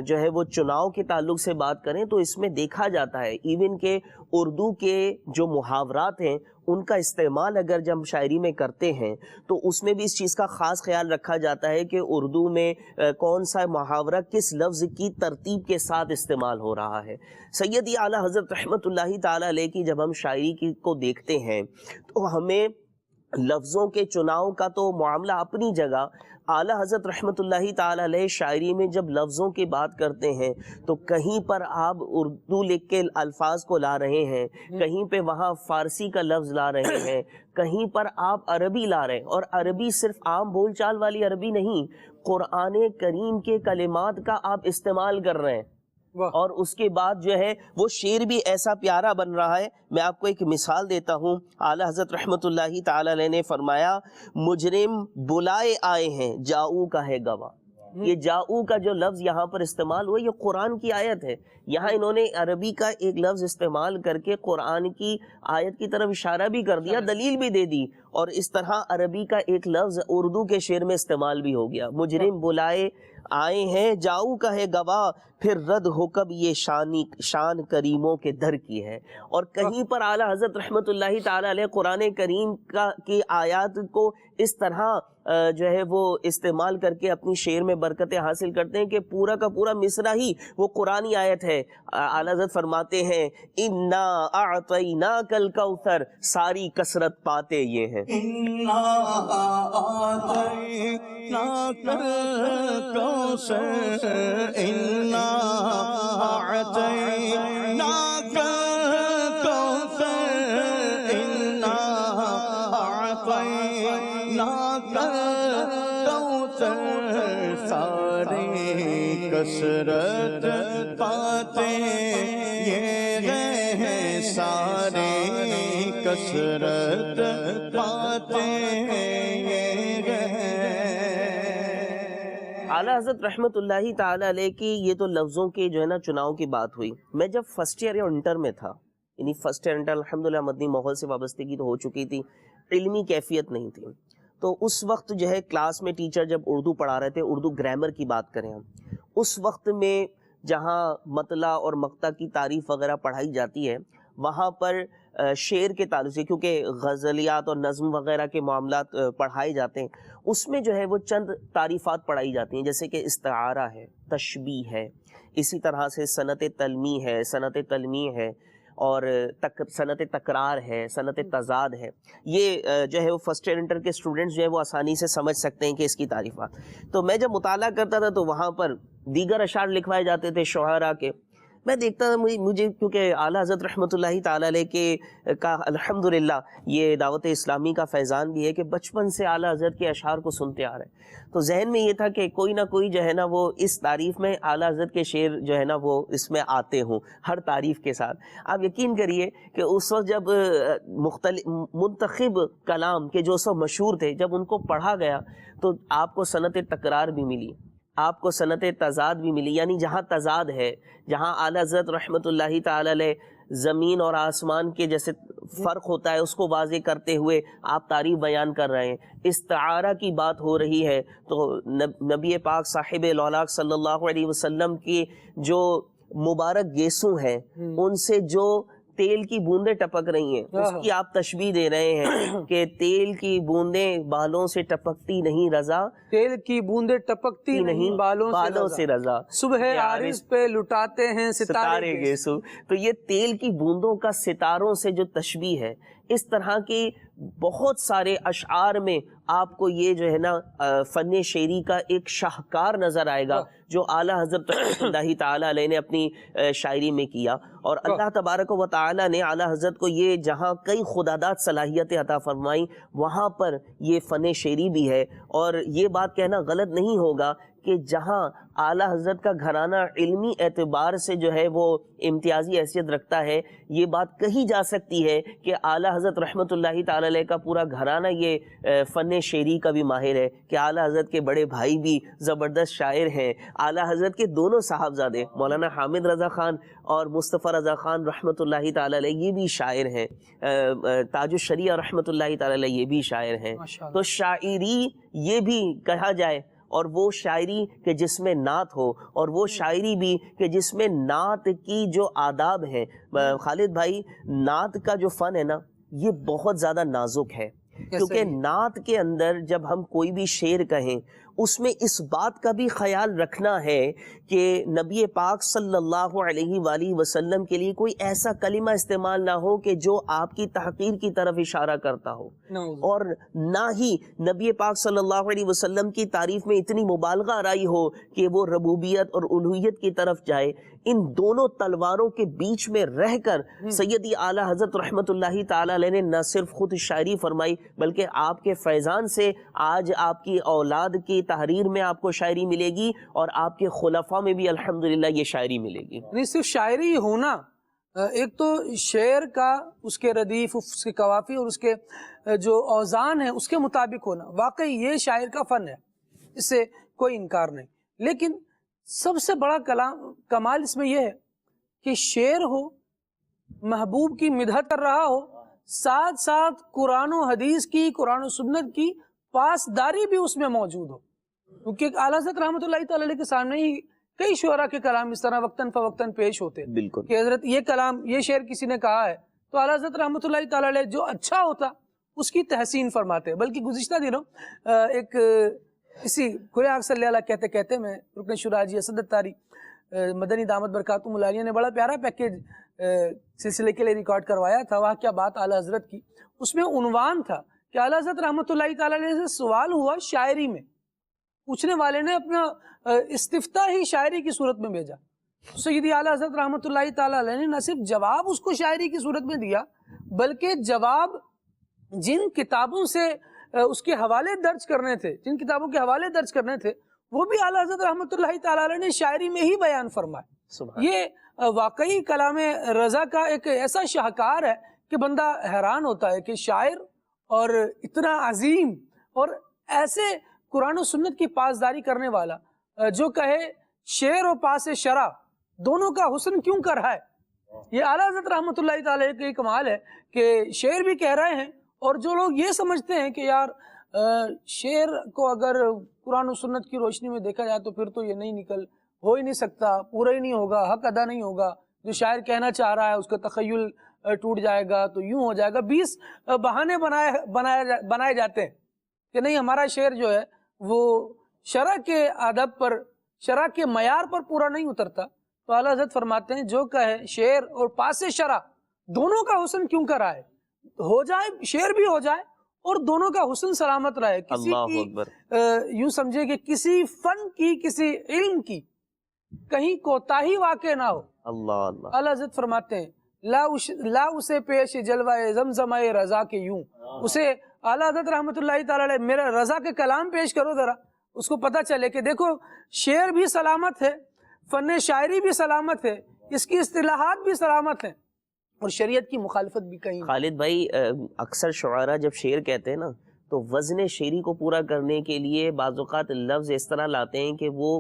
جو ہے وہ چناؤ کے تعلق سے بات کریں تو اس میں دیکھا جاتا ہے ایون کہ اردو کے جو محاورات ہیں ان کا استعمال اگر جب ہم شاعری میں کرتے ہیں تو اس میں بھی اس چیز کا خاص خیال رکھا جاتا ہے کہ اردو میں کون سا محاورہ کس لفظ کی ترتیب کے ساتھ استعمال ہو رہا ہے. سیدی اعلیٰ حضرت رحمۃ اللہ تعالی علیہ کی جب ہم شاعری کو دیکھتے ہیں تو ہمیں لفظوں کے چناؤ کا تو معاملہ اپنی جگہ. اعلیٰ حضرت رحمۃ اللہ تعالی علیہ شاعری میں جب لفظوں کی بات کرتے ہیں تو کہیں پر آپ اردو لکھ کے الفاظ کو لا رہے ہیں، کہیں پہ وہاں فارسی کا لفظ لا رہے ہیں، کہیں پر آپ عربی لا رہے ہیں. اور عربی صرف عام بول چال والی عربی نہیں، قرآن کریم کے کلمات کا آپ استعمال کر رہے ہیں. اور اس کے بعد جو ہے وہ شعر بھی ایسا پیارا بن رہا ہے. میں آپ کو ایک مثال دیتا ہوں. اعلیٰ حضرت رحمۃ اللہ تعالی علیہ نے فرمایا مجرم بلائے آئے ہیں جاؤ کا ہے گواہ. یہ جاؤ کا جو لفظ یہاں پر استعمال ہوا یہ قرآن کی آیت ہے. یہاں انہوں نے عربی کا ایک لفظ استعمال کر کے قرآن کی آیت کی طرف اشارہ بھی کر دیا، دلیل بھی دے دی، اور اس طرح عربی کا ایک لفظ اردو کے شعر میں استعمال بھی ہو گیا. مجرم بلائے آئے ہیں جاؤ کا ہے گواہ، پھر رد ہو کب یہ شان کریموں کے در کی ہے. اور کہیں پر اعلیٰ حضرت رحمۃ اللہ تعالی علیہ قرآن کریم کی آیات کو اس طرح جو ہے وہ استعمال کر کے اپنی شعر میں برکتیں حاصل کرتے ہیں کہ پورا کا پورا مصرع ہی وہ قرآنی آیت ہے. اعلیٰ حضرت فرماتے ہیں انا اعطیناک الکوثر، ساری کثرت پاتے یہ ہیں. انا اعطیناک الکوثر، انا اعطیناک الکوثر، انا اعطیناک الکوثر، ساری کثرت پاتے یہ ہیں، ساری کثرت پاتے ہیں۔ اعلیٰ حضرت رحمت اللہ تعالیٰ علیہ کی یہ تو لفظوں کے جو ہے نا چناؤ کی بات ہوئی۔ میں جب فرسٹ ایئر یا انٹر میں تھا، یعنی فرسٹ ایئر انٹر الحمدللہ مدنی ماحول سے وابستگی تو ہو چکی تھی، علمی کیفیت نہیں تھی، تو اس وقت جو ہے کلاس میں ٹیچر جب اردو پڑھا رہے تھے، اردو گرامر کی بات کریں ہم، اس وقت میں جہاں مطلع اور مقطع کی تعریف وغیرہ پڑھائی جاتی ہے، وہاں پر شعر کے تعلق سے کیونکہ غزلیات اور نظم وغیرہ کے معاملات پڑھائے جاتے ہیں، اس میں جو ہے وہ چند تعریفات پڑھائی جاتی ہیں، جیسے کہ استعارہ ہے، تشبیہ ہے، اسی طرح سے صنعت تلمیح ہے، صنعت تلمیح ہے، اور صنعت تکرار ہے، صنعت تضاد ہے۔ یہ جو ہے وہ فرسٹ ایئر انٹر کے اسٹوڈنٹس جو ہے وہ آسانی سے سمجھ سکتے ہیں کہ اس کی تعریفات۔ تو میں جب مطالعہ کرتا تھا تو وہاں پر دیگر اشعار لکھوائے جاتے تھے شعراء کے، میں دیکھتا تھا، مجھے کیونکہ اعلیٰ حضرت رحمۃ اللہ تعالیٰ علیہ کے کا الحمدللہ یہ دعوت اسلامی کا فیضان بھی ہے کہ بچپن سے اعلیٰ حضرت کے اشعار کو سنتے آ رہے ہیں، تو ذہن میں یہ تھا کہ کوئی نہ کوئی جو ہے نا وہ اس تعریف میں اعلیٰ حضرت کے شعر جو ہے نا وہ اس میں آتے ہوں ہر تعریف کے ساتھ۔ آپ یقین کریے کہ اس وقت جب مختلف منتخب کلام کے جو اس وقت مشہور تھے، جب ان کو پڑھا گیا تو آپ کو صنعت تکرار بھی ملی، آپ کو صنعت تضاد بھی ملی، یعنی جہاں تضاد ہے، جہاں اعلیٰ حضرت رحمۃ اللہ تعالی علیہ زمین اور آسمان کے جیسے فرق ہوتا ہے اس کو واضح کرتے ہوئے آپ تعریف بیان کر رہے ہیں۔ استعارہ کی بات ہو رہی ہے تو نبی پاک صاحب الاولاق صلی اللہ علیہ وسلم کی جو مبارک گیسوں ہیں، ان سے جو تیل کی بوندیں ٹپک رہی ہیں، اس کی آپ تشبیہ دے رہے ہیں کہ تیل کی بوندیں بالوں سے ٹپکتی نہیں رضا، تیل کی بوندیں ٹپکتی نہیں بالوں سے رضا، صبح عارض پہ لٹاتے ہیں ستارے گیسو۔ تو یہ تیل کی بوندوں کا ستاروں سے جو تشبیہ ہے، اس طرح کی بہت سارے اشعار میں آپ کو یہ جو ہے نا فن شعری کا ایک شاہکار نظر آئے گا جو اعلیٰ حضرت اللہ تعالیٰ علیہ نے اپنی شاعری میں کیا، اور اللہ تبارک و تعالیٰ نے اعلیٰ حضرت کو یہ جہاں کئی خدادات صلاحیتیں عطا فرمائیں، وہاں پر یہ فن شعری بھی ہے۔ اور یہ بات کہنا غلط نہیں ہوگا کہ جہاں اعلیٰ حضرت کا گھرانہ علمی اعتبار سے جو ہے وہ امتیازی حیثیت رکھتا ہے، یہ بات کہی جا سکتی ہے کہ اعلیٰ حضرت رحمۃ اللہ تعالی علیہ کا پورا گھرانہ یہ فن شعری کا بھی ماہر ہے، کہ اعلیٰ حضرت کے بڑے بھائی بھی زبردست شاعر ہیں، اعلیٰ حضرت کے دونوں صاحبزادے مولانا حامد رضا خان اور مصطفیٰ رضا خان رحمۃ اللہ تعالی علیہ یہ بھی شاعر ہیں، تاج الشریعہ رحمۃ اللہ تعالی علیہ یہ بھی شاعر ہیں۔ تو شاعری یہ بھی کہا جائے، اور وہ شاعری کہ جس میں نعت ہو، اور وہ شاعری بھی کہ جس میں نعت کی جو آداب ہیں۔ خالد بھائی، نعت کا جو فن ہے نا یہ بہت زیادہ نازک ہے، کیونکہ نعت کے اندر جب ہم کوئی بھی شعر کہیں اس میں اس بات کا بھی خیال رکھنا ہے کہ نبی پاک صلی اللہ علیہ وآلہ وسلم کے لیے کوئی ایسا کلمہ استعمال نہ ہو کہ جو آپ کی تحقیر کی طرف اشارہ کرتا ہو، اور نہ ہی نبی پاک صلی اللہ علیہ وسلم کی تعریف میں اتنی مبالغہ آرائی ہو کہ وہ ربوبیت اور الوہیت کی طرف جائے۔ ان دونوں تلواروں کے بیچ میں رہ کر سیدی اعلیٰ حضرت رحمت اللہ تعالی علیہ نے نہ صرف خود شاعری فرمائی بلکہ آپ کے فیضان سے آج آپ کی اولاد کی تحریر میں آپ کو شاعری ملے گی، اور آپ کے خلفاء میں بھی الحمدللہ یہ شاعری ملے گی۔ نہیں صرف شاعری ہونا، ایک تو شعر کا اس کے ردیف، اس کے قوافی اور اس کے جو اوزان ہے اس کے مطابق ہونا، واقعی یہ شاعر کا فن ہے، اس سے کوئی انکار نہیں۔ لیکن سب سے بڑا کمال اس میں یہ ہے کہ شعر ہو، محبوب کی مدحت کر رہا ہو، ساتھ ساتھ قرآن و حدیث کی، قرآن و سنت کی پاسداری بھی اس میں موجود ہو، کیونکہ اعلیٰ حضرت رحمۃ اللہ تعالی علیہ کے سامنے ہی کئی شعراء کے کلام اس طرح وقتاً فوقتاً پیش ہوتے ہیں بالکل کہ حضرت یہ کلام، یہ شعر کسی نے کہا ہے تو اعلیٰ حضرت رحمۃ اللہ تعالی علیہ جو اچھا ہوتا اس کی تحسین فرماتے ہیں۔ بلکہ گزشتہ دنوں ایک اسی قرآن آگ صلی اللہ کہتے کہتے میں رکن شورا جی اسد الطاری مدنی دامت برکاتہم العالیہ نے بڑا پیارا پیکیج سلسلے کے لیے ریکارڈ کروایا تھا، وہاں کیا بات اعلیٰ حضرت کی، اس میں عنوان تھا کہ اعلیٰ حضرت رحمۃ اللہ تعالی علیہ سے سوال ہوا شاعری میں، پوچھنے والے نے اپنا استفتاء ہی شاعری کی صورت میں بھیجا، سیدی اعلیٰ حضرت رحمۃ اللہ تعالی علیہ نے نہ صرف جواب اس کو شاعری کی صورت میں دیا، بلکہ جواب جن کتابوں سے اس کے حوالے درج کرنے تھے، جن کتابوں کے حوالے درج کرنے تھے، وہ بھی اعلیٰ حضرت رحمۃ اللہ تعالی علیہ نے شاعری میں ہی بیان فرمائے۔ یہ واقعی کلام رضا کا ایک ایسا شاہکار ہے کہ بندہ حیران ہوتا ہے کہ شاعر اور اتنا عظیم اور ایسے قرآن و سنت کی پاسداری کرنے والا جو کہے شعر و پاس شرع دونوں کا حسن کیوں کر رہا ہے. یہ اعلیٰ حضرت رحمۃ اللہ تعالی علیہ کا کمال ہے کہ شعر بھی کہہ رہے ہیں، اور جو لوگ یہ سمجھتے ہیں کہ یار شعر کو اگر قرآن و سنت کی روشنی میں دیکھا جائے تو پھر تو یہ نہیں ہو ہی نہیں سکتا، پورا ہی نہیں ہوگا، حق ادا نہیں ہوگا، جو شاعر کہنا چاہ رہا ہے اس کا تخیل ٹوٹ جائے گا تو یوں ہو جائے گا، 20 بہانے بنائے جاتے ہیں کہ نہیں ہمارا شعر جو ہے وہ شرع کے آداب پر، شرع کے معیار پر پورا نہیں اترتا. تو اعلیٰ حضرت فرماتے ہیں جو کہے شعر اور پاس شرع دونوں کا حسن کیوں کر رہا ہے، ہو جائے شعر بھی ہو جائے اور دونوں کا حسن سلامت رہے. کسی کی یوں سمجھے کہ کسی فن کی، کسی علم کی کہیں کوتاہی واقع نہ ہو. اللہ اللہ. اعلیٰ حضرت فرماتے ہیں لا اسے پیش جلوہ زمزمہ رضا کے یوں. اسے اعلیٰ حضرت رحمۃ اللہ تعالی علیہ میرا رضا کے کلام پیش کرو ذرا، اس کو پتہ چلے کہ دیکھو شعر بھی سلامت ہے، فن شاعری بھی سلامت ہے، اس کی اصطلاحات بھی سلامت ہیں، اور شریعت کی مخالفت بھی کہیں. خالد بھائی اکثر شعراء جب شعر کہتے ہیں نا تو وزن شعری کو پورا کرنے کے لیے بعض اوقات لفظ اس طرح لاتے ہیں کہ وہ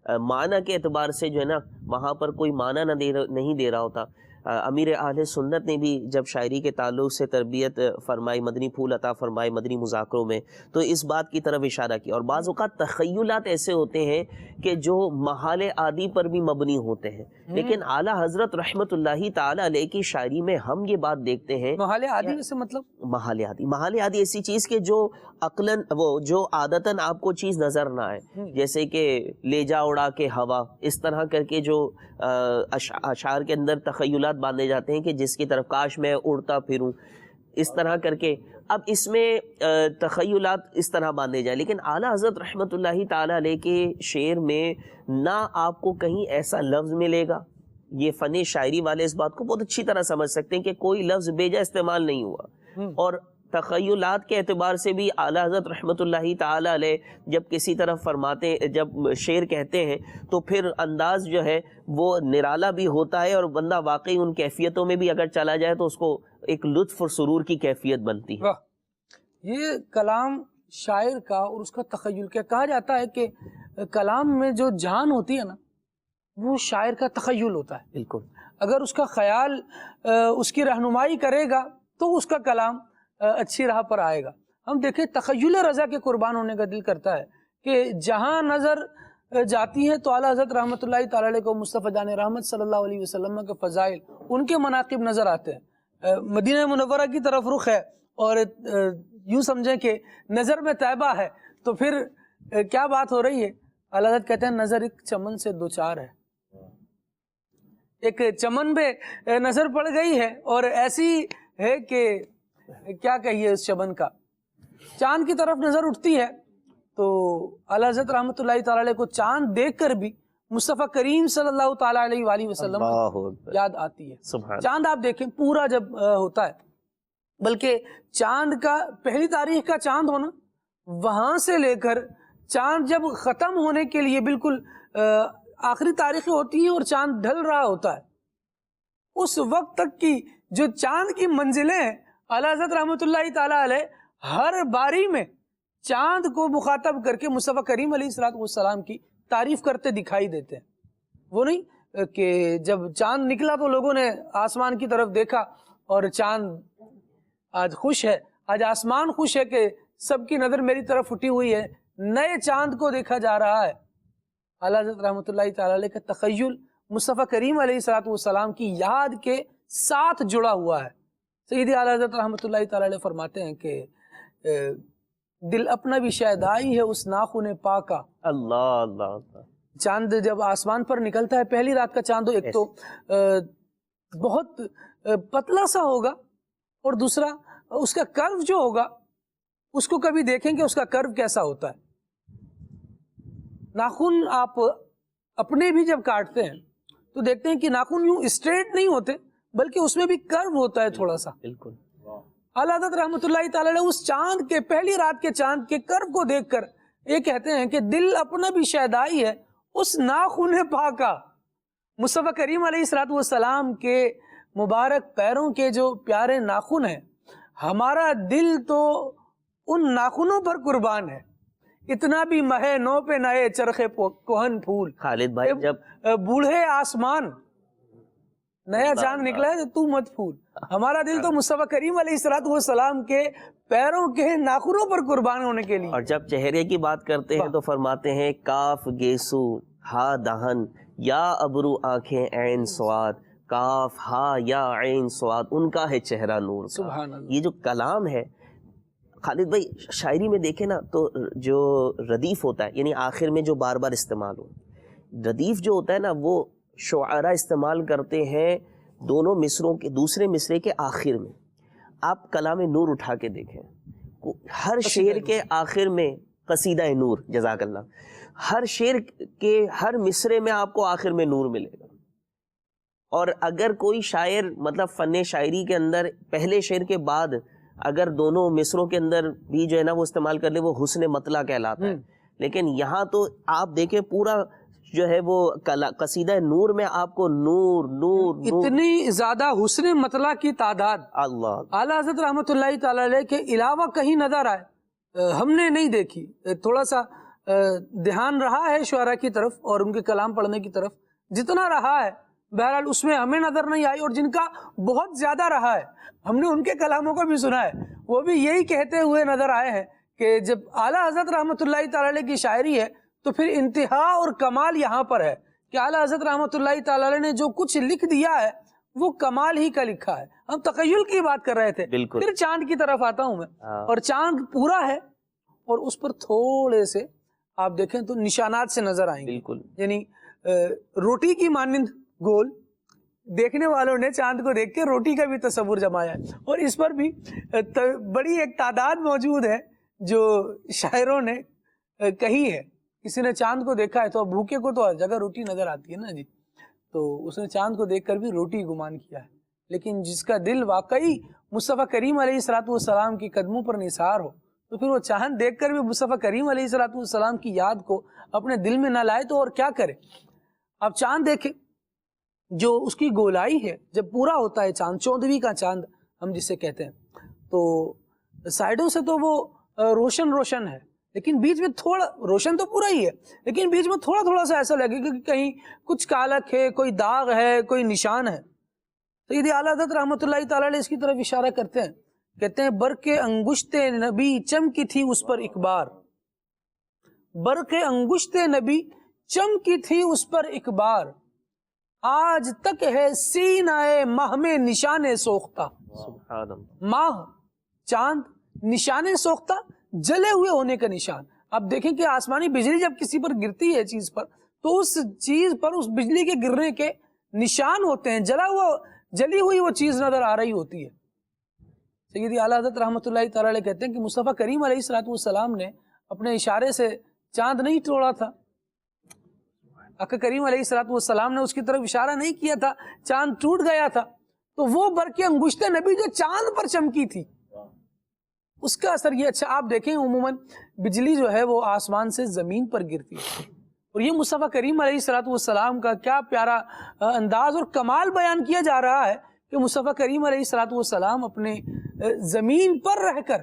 معنی کے اعتبار سے جو ہے نا وہاں پر کوئی معنی نہیں دے رہا ہوتا. امیر اہل سنت نے بھی جب شاعری کے تعلق سے تربیت فرمائی، مدنی پھول عطا فرمائے مدنی مذاکروں میں، تو اس بات کی طرف اشارہ کیا. اور بعض اوقات تخیلات ایسے ہوتے ہیں کہ جو محال عادی پر بھی مبنی ہوتے ہیں، لیکن اعلیٰ حضرت رحمت اللہ تعالی علیہ کی شاعری میں ہم یہ بات دیکھتے ہیں. محال عادی سے مطلب محال عادی ایسی چیز کہ جو عقلاً وہ جو عادتاً آپ کو چیز نظر نہ آئے، جیسے کہ لے جا اڑا کے ہوا، اس طرح کر کے جو اشعار کے اندر تخیلات باندھے جاتے ہیں کہ جس کی طرف کاش میں اڑتا پھروں، اس طرح کر کے. اب اس میں تخیلات اس طرح باندھے جائیں، لیکن اعلیٰ حضرت رحمت اللہ تعالی علیہ کے شعر میں نہ آپ کو کہیں ایسا لفظ ملے گا. یہ فن شاعری والے اس بات کو بہت اچھی طرح سمجھ سکتے ہیں کہ کوئی لفظ بیجا استعمال نہیں ہوا. اور تخیلات کے اعتبار سے بھی اعلیٰ حضرت رحمت اللہ تعالی علیہ جب کسی طرف فرماتے، جب شعر کہتے ہیں تو پھر انداز جو ہے وہ نرالا بھی ہوتا ہے، اور بندہ واقعی ان کیفیتوں میں بھی اگر چلا جائے تو اس کو ایک لطف اور سرور کی کیفیت بنتی ہے. یہ کلام شاعر کا اور اس کا تخیل کیا کہا جاتا ہے کہ کلام میں جو جان ہوتی ہے نا وہ شاعر کا تخیل ہوتا ہے. بالکل. اگر اس کا خیال اس کی رہنمائی کرے گا تو اس کا کلام اچھی راہ پر آئے گا. ہم دیکھیں تخیل رضا کے قربان ہونے کا دل کرتا ہے کہ جہاں نظر جاتی ہے تو اعلیٰ حضرت رحمت اللہ تعالی علیہ کو مصطفیٰ جان رحمت صلی اللہ علیہ وسلم کے فضائل، ان کے مناقب نظر آتے ہیں. مدینہ منورہ کی طرف رخ ہے اور یوں سمجھیں کہ نظر میں طیبہ ہے تو پھر کیا بات ہو رہی ہے. اعلیٰ حضرت کہتے ہیں نظر ایک چمن سے دو چار ہے. ایک چمن پہ نظر پڑ گئی ہے اور ایسی ہے کہ کیا کہیے اس چمن کا. چاند کی طرف نظر اٹھتی ہے تو اعلیٰ حضرت رحمت اللہ تعالی علیہ کو چاند دیکھ کر بھی مصطفیٰ کریم صلی اللہ تعالی علیہ وآلہ وسلم یاد آتی ہے. چاند آپ دیکھیں پورا جب ہوتا ہے، بلکہ چاند کا پہلی تاریخ کا چاند ہونا، وہاں سے لے کر چاند جب ختم ہونے کے لیے بالکل آخری تاریخیں ہوتی ہیں اور چاند ڈھل رہا ہوتا ہے، اس وقت تک کی جو چاند کی منزلیں ہیں، اعلیٰ حضرت رحمت اللہ تعالی علیہ ہر باری میں چاند کو مخاطب کر کے مصطفیٰ کریم علیہ السلام کی تعریف کرتے دکھائی دیتے ہیں. وہ نہیں کہ جب چاند نکلا تو لوگوں نے آسمان کی طرف دیکھا اور چاند آج خوش ہے، آج آسمان خوش ہے کہ سب کی نظر میری طرف اٹھی ہوئی ہے، نئے چاند کو دیکھا جا رہا ہے. اعلیٰ حضرت رحمت اللہ تعالی علیہ کا تخیل مصطفیٰ کریم علیہ السلام کی یاد کے ساتھ جڑا ہوا ہے. سیدی اعلیٰ حضرت رحمت اللہ تعالی علیہ فرماتے ہیں کہ دل اپنا بھی شاید آئی ہے اس ناخن پاکا. اللہ اللہ. چاند جب آسمان پر نکلتا ہے پہلی رات کا چاند، ایک تو بہت پتلا سا ہوگا اور دوسرا اس کا کرو جو ہوگا اس کو کبھی دیکھیں کہ اس کا کرو کیسا ہوتا ہے. ناخن آپ اپنے بھی جب کاٹتے ہیں تو دیکھتے ہیں کہ ناخن یوں اسٹریٹ نہیں ہوتے بلکہ اس میں بھی کرو ہوتا ہے تھوڑا سا. بالکل. اعلیٰ حضرت رحمت اللہ تعالی علیہ اس چاند کے پہلی رات کے چاند کے کرو کو دیکھ کر یہ کہتے ہیں کہ دل اپنا بھی شیدائی ہے اس ناخن پاکا. مصطفیٰ کریم علیہ السلام کے مبارک پیروں کے جو پیارے ناخن ہیں، ہمارا دل تو ان ناخنوں پر قربان ہے. اتنا بھی مہے نو پہ نئے چرخے کوہن پھول. خالد بھائی جب بوڑھے آسمان نیا چاند نکلا ہے تو مت پھول. ہمارا دل تو مصطفیٰ کریم علیہ السلام کے پیروں کے ناخنوں پر قربان ہونے کے لیے. اور جب چہرے کی بات کرتے ہیں تو فرماتے ہیں کاف گیسو ہا دہن یا ابرو آنکھیں عین سواد، کاف ہا یا عین سواد، ان کا ہے چہرہ نور کا. سبحان اللہ. یہ جو کلام ہے خالد بھائی، شاعری میں دیکھیں نا تو جو ردیف ہوتا ہے، یعنی آخر میں جو بار بار استعمال ہو، ردیف جو ہوتا ہے نا وہ شعراء استعمال کرتے ہیں دونوں مصروں کے دوسرے مصرے کے آخر میں. آپ کلام نور اٹھا کے دیکھیں، ہر شعر کے آخر میں قصیدہ نور، جزاک اللہ، ہر شعر کے ہر مصرے میں آپ کو آخر میں نور ملے گا. اور اگر کوئی شاعر مطلب فن شاعری کے اندر پہلے شعر کے بعد اگر دونوں مصروں کے اندر بھی جو ہے نا وہ استعمال کر لے، وہ حسن مطلع کہلاتا ہے. لیکن یہاں تو آپ دیکھیں پورا جو ہے وہ قصیدہ نور میں آپ کو نور نور نور، اتنی زیادہ حسن مطلع کی تعداد اللہ اعلیٰ حضرت رحمۃ اللہ تعالی علیہ کے علاوہ کہیں نظر آئے ہم نے نہیں دیکھی. تھوڑا سا دھیان رہا ہے شعراء کی طرف اور ان کے کلام پڑھنے کی طرف، جتنا رہا ہے بہرحال اس میں ہمیں نظر نہیں آئی. اور جن کا بہت زیادہ رہا ہے ہم نے ان کے کلاموں کو بھی سنا ہے، وہ بھی یہی کہتے ہوئے نظر آئے ہیں کہ جب اعلیٰ حضرت رحمۃ اللہ تعالی علیہ کی شاعری ہے تو پھر انتہا اور کمال یہاں پر ہے کہ اعلیٰ حضرت رحمۃ اللہ تعالی علیہ نے جو کچھ لکھ دیا ہے وہ کمال ہی کا لکھا ہے. ہم تخیل کی بات کر رہے تھے، بالکل. پھر چاند کی طرف آتا ہوں میں، اور چاند پورا ہے اور اس پر تھوڑے سے آپ دیکھیں تو نشانات سے نظر آئیں گے، بالکل. یعنی روٹی کی مانند گول. دیکھنے والوں نے چاند کو دیکھ کے روٹی کا بھی تصور جمایا ہے، اور اس پر بھی بڑی ایک تعداد موجود ہے جو شاعروں نے کہی ہے. کسی نے چاند کو دیکھا ہے تو اب بھوکے کو تو ہر جگہ روٹی نظر آتی ہے نا جی، تو اس نے چاند کو دیکھ کر بھی روٹی گمان کیا ہے. لیکن جس کا دل واقعی مصطفیٰ کریم علیہ السلام کی قدموں پر نثار ہو تو پھر وہ چاند دیکھ کر بھی مصطفیٰ کریم علیہ السلام کی یاد کو اپنے دل میں نہ لائے تو اور کیا کرے. آپ چاند دیکھیں، جو اس کی گولائی ہے جب پورا ہوتا ہے چاند، 14ویں کا چاند ہم جسے کہتے ہیں، تو سائڈوں سے تو وہ روشن روشن ہے، لیکن بیچ میں تھوڑا روشن تو پورا ہی ہے، لیکن بیچ میں تھوڑا تھوڑا سا ایسا لگے گا کہ کہیں کچھ کالک ہے، کوئی داغ ہے، کوئی نشان ہے. سیدی اعلیٰ حضرت رحمۃ اللہ تعالی علیہ اس کی طرف اشارہ کرتے ہیں، کہتے ہیں برق انگشت نبی چمکی تھی اس پر ایک بار، برق انگشت نبی چمکی تھی اس پر ایک بار، آج تک ہے سینہ ماہ میں نشان سوختہ. سبحان اللہ. ماہ، چاند، نشان سوختہ، جلے ہوئے ہونے کا نشان. آپ دیکھیں کہ آسمانی بجلی جب کسی پر گرتی ہے چیز پر تو اس چیز پر اس بجلی کے گرنے کے نشان ہوتے ہیں، جلی ہوئی وہ چیز نظر آ رہی ہوتی ہے. سیدی اعلیٰ حضرت رحمۃ اللہ تعالی علیہ کہتے ہیں کہ مصطفیٰ کریم علیہ السلام نے اپنے اشارے سے چاند نہیں توڑا تھا، آقا کریم علیہ السلام نے اس کی طرف اشارہ نہیں کیا تھا، چاند ٹوٹ گیا تھا. تو وہ برق انگشت نبی جو چاند پر چمکی تھی اس کا اثر یہ. اچھا آپ دیکھیں عموماً بجلی جو ہے وہ آسمان سے زمین پر گرتی ہے، اور یہ مصطفیٰ کریم علیہ السلام کا کیا پیارا انداز اور کمال بیان کیا جا رہا ہے کہ مصطفیٰ کریم علیہ السلام اپنے زمین پر رہ کر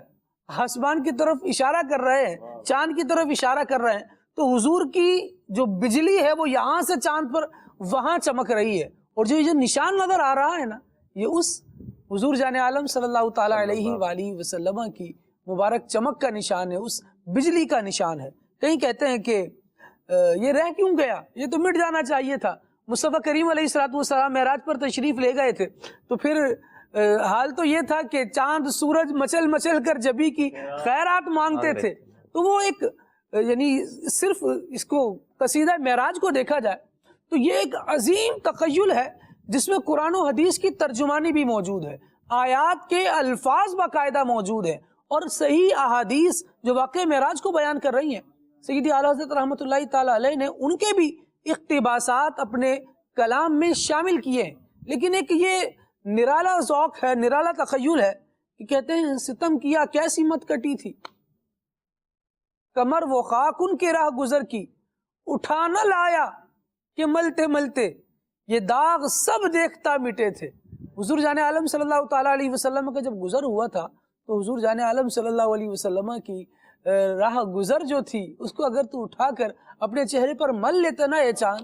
آسمان کی طرف اشارہ کر رہے ہیں، چاند کی طرف اشارہ کر رہے ہیں. تو حضور کی جو بجلی ہے وہ یہاں سے چاند پر وہاں چمک رہی ہے، اور جو نشان نظر آ رہا ہے نا یہ اس حضور جان عالم صلی اللہ تعالیٰ علیہ وآلہ وسلم کی مبارک چمک کا نشان ہے، اس بجلی کا نشان ہے. کہیں کہتے ہیں کہ یہ رہ کیوں گیا، یہ تو مٹ جانا چاہیے تھا. مصطفیٰ کریم علیہ السلام معراج پر تشریف لے گئے تھے تو پھر حال تو یہ تھا کہ چاند سورج مچل مچل کر جبی کی خیرات مانگتے تھے. تو وہ ایک یعنی صرف اس کو قصیدہ معراج کو دیکھا جائے تو یہ ایک عظیم تخیل ہے جس میں قرآن و حدیث کی ترجمانی بھی موجود ہے، آیات کے الفاظ باقاعدہ موجود ہیں، اور صحیح احادیث جو واقع معراج کو بیان کر رہی ہیں. سیدی اعلیٰ حضرت رحمۃ اللہ تعالی علیہ نے ان کے بھی اقتباسات اپنے کلام میں شامل کیے ہیں. لیکن ایک یہ نرالا ذوق ہے، نرالا تخیل ہے کہ کہتے ہیں ستم کیا کیسی مت کٹی تھی، کمر وہ خاک ان کے راہ گزر کی، اٹھا نہ لایا کہ ملتے ملتے یہ داغ سب دیکھتا مٹے تھے۔ حضور جان عالم صلی اللہ تعالیٰ علیہ وسلم کا جب گزر ہوا تھا تو حضور جان عالم صلی اللہ علیہ وسلم کی راہ گزر جو تھی اس کو اگر تو اٹھا کر اپنے چہرے پر مل لیتا نا یہ چاند،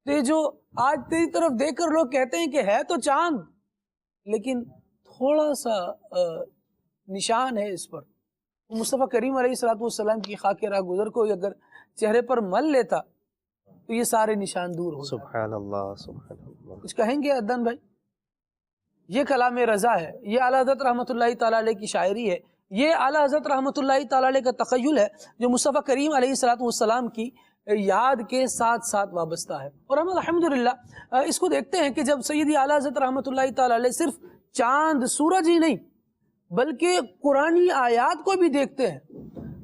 تو یہ جو آج تیری طرف دیکھ کر لوگ کہتے ہیں کہ ہے تو چاند لیکن تھوڑا سا نشان ہے اس پر، مصطفیٰ کریم علیہ السلام کی خاک راہ گزر کو اگر چہرے پر مل لیتا تو یہ سارے نشان دور ہو۔ سبحان اللہ سبحان اللہ۔ کچھ کہیں گے عدنان بھائی؟ یہ کلام رضا ہے، یہ اعلیٰ حضرت رحمۃ اللہ تعالیٰ علیہ کی شاعری ہے، یہ اعلیٰ حضرت رحمۃ اللہ تعالیٰ علیہ کا تخیل ہے جو مصطفیٰ کریم علیہ السلام کی یاد کے ساتھ ساتھ وابستہ ہے۔ اور ہم الحمدللہ اس کو دیکھتے ہیں کہ جب سیدی اعلیٰ حضرت رحمۃ اللہ تعالیٰ علیہ صرف چاند سورج ہی نہیں بلکہ قرآنی آیات کو بھی دیکھتے ہیں،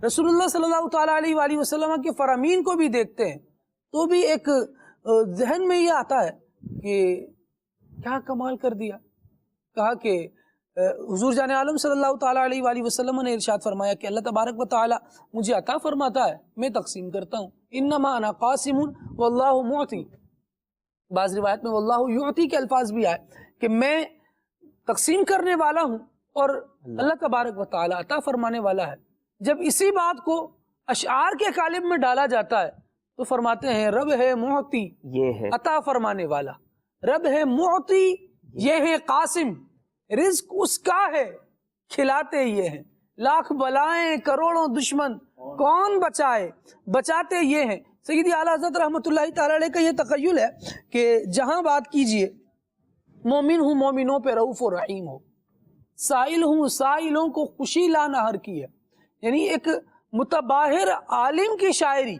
رسول اللہ صلی اللہ تعالیٰ علیہ وآلہ وسلم کے فرامین کو بھی دیکھتے ہیں، تو بھی ایک ذہن میں یہ آتا ہے کہ کیا کمال کر دیا۔ کہا کہ حضور جان عالم صلی اللہ تعالیٰ علیہ وآلہ وسلم نے ارشاد فرمایا کہ اللہ تبارک و تعالیٰ مجھے عطا فرماتا ہے، میں تقسیم کرتا ہوں، انما انا قاسم واللہ معطی۔ بعض روایت میں واللہ یعطی کے الفاظ بھی آئے کہ میں تقسیم کرنے والا ہوں اور اللہ تبارک و تعالیٰ عطا فرمانے والا ہے۔ جب اسی بات کو اشعار کے قالب میں ڈالا جاتا ہے تو فرماتے ہیں رب ہے معطی، یہ ہے عطا فرمانے والا، رب ہے معطی، یہ ہے قاسم، رزق اس کا ہے، کھلاتے یہ ہیں، لاکھ بلائیں کروڑوں دشمن کون بچائے، بچاتے یہ ہیں۔ سیدی اعلیٰ حضرت رحمۃ اللہ تعالیٰ علیہ کا یہ تخیل ہے کہ جہاں بات کیجئے مومن ہوں مومنوں پہ رؤوف و رحیم ہو، سائل ہوں سائلوں کو خوشی لانا ہر کی ہے، یعنی ایک متباہر عالم کی شاعری،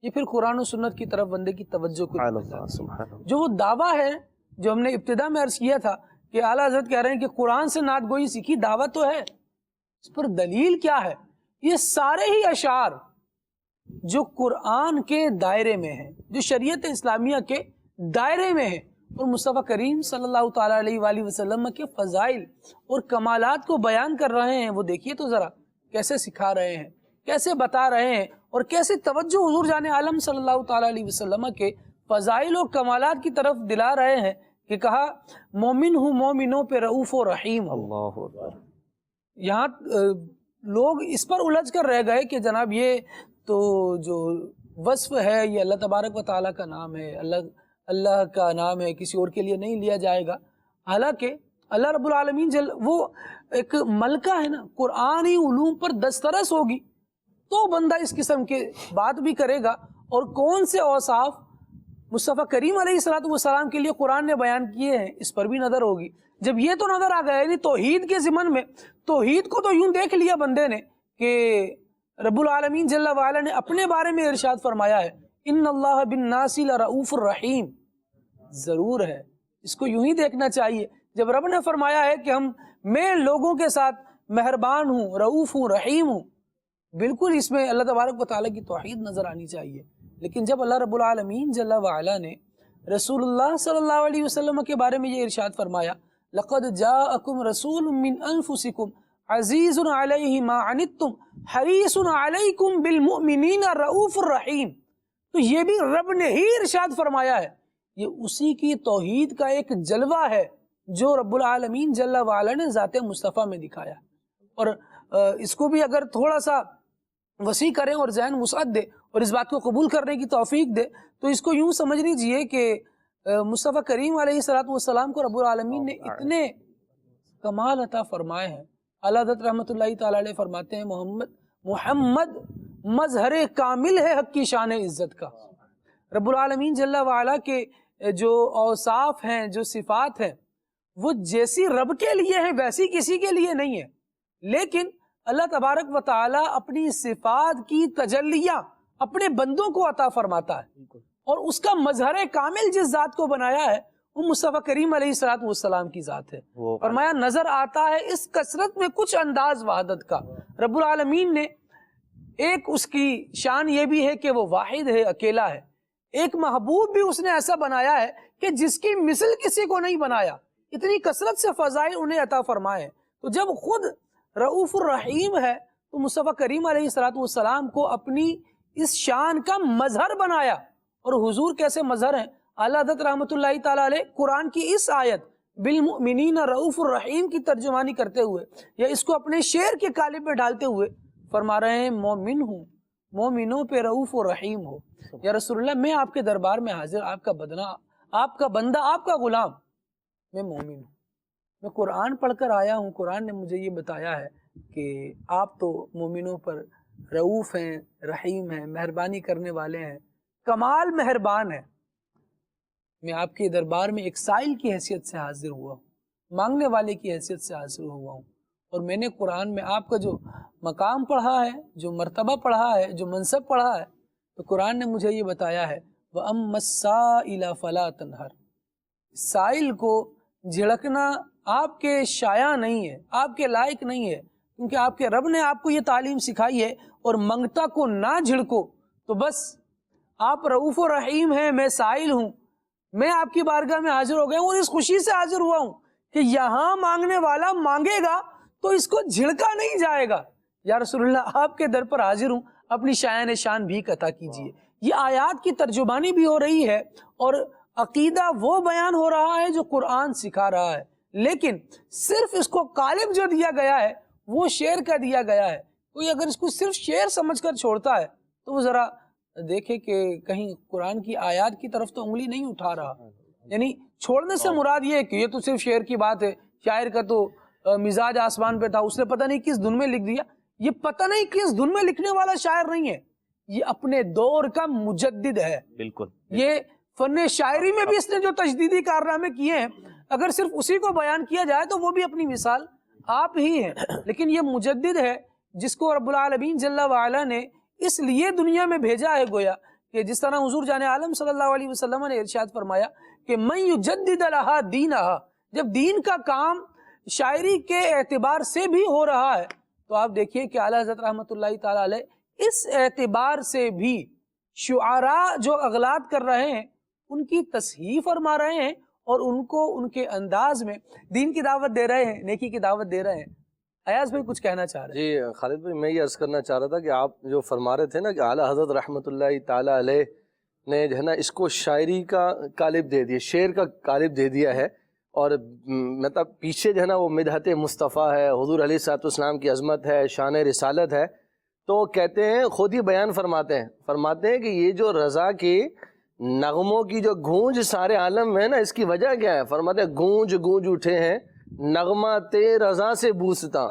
یہ پھر قرآن و سنت کی طرف بندے کی توجہ کو سبحان اللہ سبحان اللہ۔ جو وہ دعویٰ ہے جو ہم نے ابتدا میں عرض کیا تھا کہ اعلیٰ حضرت کہہ رہے ہیں کہ قرآن سے نعت گوئی سیکھی، دعویٰ تو ہے، اس پر دلیل کیا ہے؟ یہ سارے ہی اشعار جو قرآن کے دائرے میں ہیں، جو شریعت اسلامیہ کے دائرے میں ہیں اور مصطفیٰ کریم صلی اللہ تعالیٰ علیہ وآلہ وسلم کے فضائل اور کمالات کو بیان کر رہے ہیں، وہ دیکھیے تو ذرا کیسے سکھا رہے ہیں، کیسے بتا رہے ہیں اور کیسے توجہ حضور جان عالم صلی اللہ تعالیٰ علیہ وسلم کے فضائل و کمالات کی طرف دلا رہے ہیں کہ کہا مومن ہوں مومنوں پہ رؤوف و رحیم ہوں۔ اللہ اکبر۔ یہاں لوگ اس پر الجھ کر رہ گئے کہ جناب یہ تو جو وصف ہے یہ اللہ تبارک و تعالیٰ کا نام ہے، اللہ کا نام ہے، کسی اور کے لیے نہیں لیا جائے گا، حالانکہ اللہ رب العالمین وہ ایک ملکہ ہے نا، قرآنی علوم پر دسترس ہوگی تو بندہ اس قسم کے بات بھی کرے گا، اور کون سے اوصاف مصطفیٰ کریم علیہ السلام کے لیے قرآن نے بیان کیے ہیں اس پر بھی نظر ہوگی۔ جب یہ تو نظر آ گیا یعنی توحید کے ضمن میں، توحید کو تو یوں دیکھ لیا بندے نے کہ رب العالمین جل وعلا نے اپنے بارے میں ارشاد فرمایا ہے ان اللہ بالناس لرؤوف الرحیم، ضرور ہے، اس کو یوں ہی دیکھنا چاہیے۔ جب رب نے فرمایا ہے کہ میں لوگوں کے ساتھ مہربان ہوں، رؤوف ہوں، رحیم ہوں، بالکل اس میں اللہ تبارک و تعالیٰ کی توحید نظر آنی چاہیے۔ لیکن جب اللہ رب العالمین جل وعلا نے رسول اللہ صلی اللہ علیہ وسلم کے بارے میں یہ ارشاد فرمایا لقد جاءکم رسول من انفسکم عزیز علیہ ما عنتم حریص علیکم بالمؤمنین رؤوف الرحیم، تو یہ بھی رب نے ہی ارشاد فرمایا ہے، یہ اسی کی توحید کا ایک جلوہ ہے جو رب العالمین جل وعلا نے ذات مصطفیٰ میں دکھایا۔ اور اس کو بھی اگر تھوڑا سا وسیع کریں اور ذہن وسعت دے اور اس بات کو قبول کرنے کی توفیق دے تو اس کو یوں سمجھ لیجئے کہ مصطفیٰ کریم علیہ السلام کو رب العالمین نے اتنے کمال عطا فرمائے ہیں۔ اعلیٰ حضرت رحمۃ اللہ تعالیٰ علیہ فرماتے ہیں محمد مظہر کامل ہے حق کی شان عزت کا۔ رب العالمین جل وعلا کے جو اوصاف ہیں، جو صفات ہیں، وہ جیسی رب کے لیے ہیں ویسی کسی کے لیے نہیں ہے، لیکن اللہ تبارک و تعالیٰ اپنی صفات کی تجلیاں اپنے بندوں کو عطا فرماتا ہے، اور اس کا مظہر کامل جس ذات کو بنایا ہے وہ مصطفیٰ کریم علیہ السلام کی ذات ہے۔ فرمایا نظر آتا ہے اس کثرت میں کچھ انداز وحدت کا۔ رب العالمین نے ایک اس کی شان یہ بھی ہے کہ وہ واحد ہے، اکیلا ہے، ایک محبوب بھی اس نے ایسا بنایا ہے کہ جس کی مثل کسی کو نہیں بنایا، اتنی کثرت سے فضائل انہیں عطا فرمائے۔ تو جب خود رؤوف الرحیم ہے تو مصطفیٰ کریم علیہ السلام کو اپنی اس شان کا مظہر بنایا، اور حضور کیسے مظہر ہیں اعلیٰ حضرت رحمۃ اللہ تعالیٰ علیہ قرآن کی اس آیت بالمؤمنین رؤوف الرحیم کی ترجمانی کرتے ہوئے یا اس کو اپنے شعر کے قالب میں ڈالتے ہوئے فرما رہے ہیں مومن ہوں، مومنوں پہ رؤوف و رحیم ہو۔ یا رسول اللہ میں آپ کے دربار میں حاضر، آپ کا بندہ، آپ کا غلام، میں مومن ہوں، میں قرآن پڑھ کر آیا ہوں، قرآن نے مجھے یہ بتایا ہے کہ آپ تو مومنوں پر رؤوف ہیں، رحیم ہیں، مہربانی کرنے والے ہیں، کمال مہربان ہیں۔ میں آپ کے دربار میں ایک سائل کی حیثیت سے حاضر ہوا ہوں، مانگنے والے کی حیثیت سے حاضر ہوا ہوں، اور میں نے قرآن میں آپ کا جو مقام پڑھا ہے، جو مرتبہ پڑھا ہے، جو منصب پڑھا ہے، تو قرآن نے مجھے یہ بتایا ہے وَأَمَّا السَّائِلَ فَلَا تَنْهَرْ، سائل کو جھڑکنا آپ کے شایع نہیں ہے، آپ کے لائق نہیں ہے، کیونکہ آپ کے رب نے آپ کو یہ تعلیم سکھائی ہے، اور منگتا کو نہ جھڑکو۔ تو بس آپ رؤوف و رحیم ہیں، میں سائل ہوں، میں آپ کی بارگاہ میں حاضر ہو گیا ہوں، اور اس خوشی سے حاضر ہوا ہوں کہ یہاں مانگنے والا مانگے گا تو اس کو جھڑکا نہیں جائے گا۔ یا رسول اللہ آپ کے در پر حاضر ہوں، اپنی شایان شان بھی عطا کیجیے۔ یہ آیات کی ترجمانی بھی ہو رہی ہے اور عقیدہ وہ بیان ہو رہا ہے جو قرآن سکھا رہا ہے، لیکن صرف اس کو قالب جو دیا گیا ہے وہ شعر کا دیا گیا ہے۔ کوئی اگر اس کو صرف شعر سمجھ کر چھوڑتا ہے تو وہ ذرا دیکھے کہ کہیں قرآن کی آیات کی طرف تو انگلی نہیں اٹھا رہا، یعنی چھوڑنے سے مراد یہ ہے کہ یہ تو صرف شعر کی بات ہے، شاعر کا تو مزاج آسمان پہ تھا، اس نے پتہ نہیں کس دھن میں لکھ دیا۔ یہ پتہ نہیں کس دھن میں لکھنے والا شاعر نہیں ہے، یہ اپنے دور کا مجدد ہے۔ بالکل، یہ فن شاعری میں بھی اس نے جو تجدیدی کارنامے کیے ہیں، اگر صرف اسی کو بیان کیا جائے تو وہ بھی اپنی مثال آپ ہی ہیں، لیکن یہ مجدد ہے جس کو رب العالمین جل وعلا نے اس لیے دنیا میں بھیجا ہے، گویا کہ جس طرح حضور جان عالم صلی اللہ علیہ وسلم نے ارشاد فرمایا کہ من یجدد لہا دینہا، جب دین کا کام شاعری کے اعتبار سے بھی ہو رہا ہے تو آپ دیکھیے کہ اعلیٰ حضرت رحمۃ اللہ تعالیٰ علیہ اس اعتبار سے بھی شعراء جو اغلاط کر رہے ہیں ان کی تصحیح فرما رہے ہیں، اور ان کو ان کے انداز میں دین کی دعوت دے رہے ہیں، نیکی کی دعوت دے رہے ہیں۔ ایاز بھائی کچھ کہنا چاہ رہے ہیں؟ جی خالد بھائی، میں یہ عرض کرنا چاہ رہا تھا کہ آپ جو فرما رہے تھے نا کہ اعلیٰ حضرت رحمۃ اللہ تعالیٰ علیہ نے جو ہے نا اس کو شاعری کا قالب دے دیا، شعر کا قالب دے دیا ہے، اور مطلب پیچھے جو ہے نا وہ مدحت مصطفیٰ ہے، حضور علیہ الصلوۃ والسلام کی عظمت ہے، شان رسالت ہے، تو کہتے ہیں خود ہی بیان فرماتے ہیں کہ یہ جو رضا کی نغموں کی جو گونج سارے عالم میں ہے نا، اس کی وجہ کیا ہے؟ فرماتے ہیں گونج گونج اٹھے ہیں نغمہ تے رضا سے بوستا،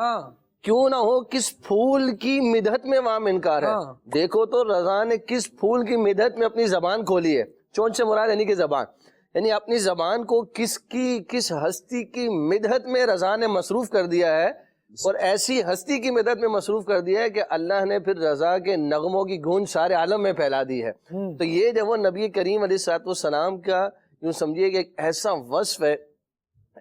کیوں نہ ہو کس پھول کی مدحت میں وہاں انکار ہے۔ دیکھو تو رضا نے کس پھول کی مدحت میں اپنی زبان کھولی ہے، چونچ سے مراد یعنی کہ زبان، یعنی اپنی زبان کو کس ہستی کی مدحت میں رضا نے مصروف کر دیا ہے، اور ایسی ہستی کی مدد میں مصروف کر دیا ہے کہ اللہ نے پھر رضا کے نغموں کی گونج سارے عالم میں پھیلا دی ہے۔ تو یہ جو وہ نبی کریم علیہ الصلوۃ والسلام کا یوں سمجھیے کہ ایک ایسا وصف ہے،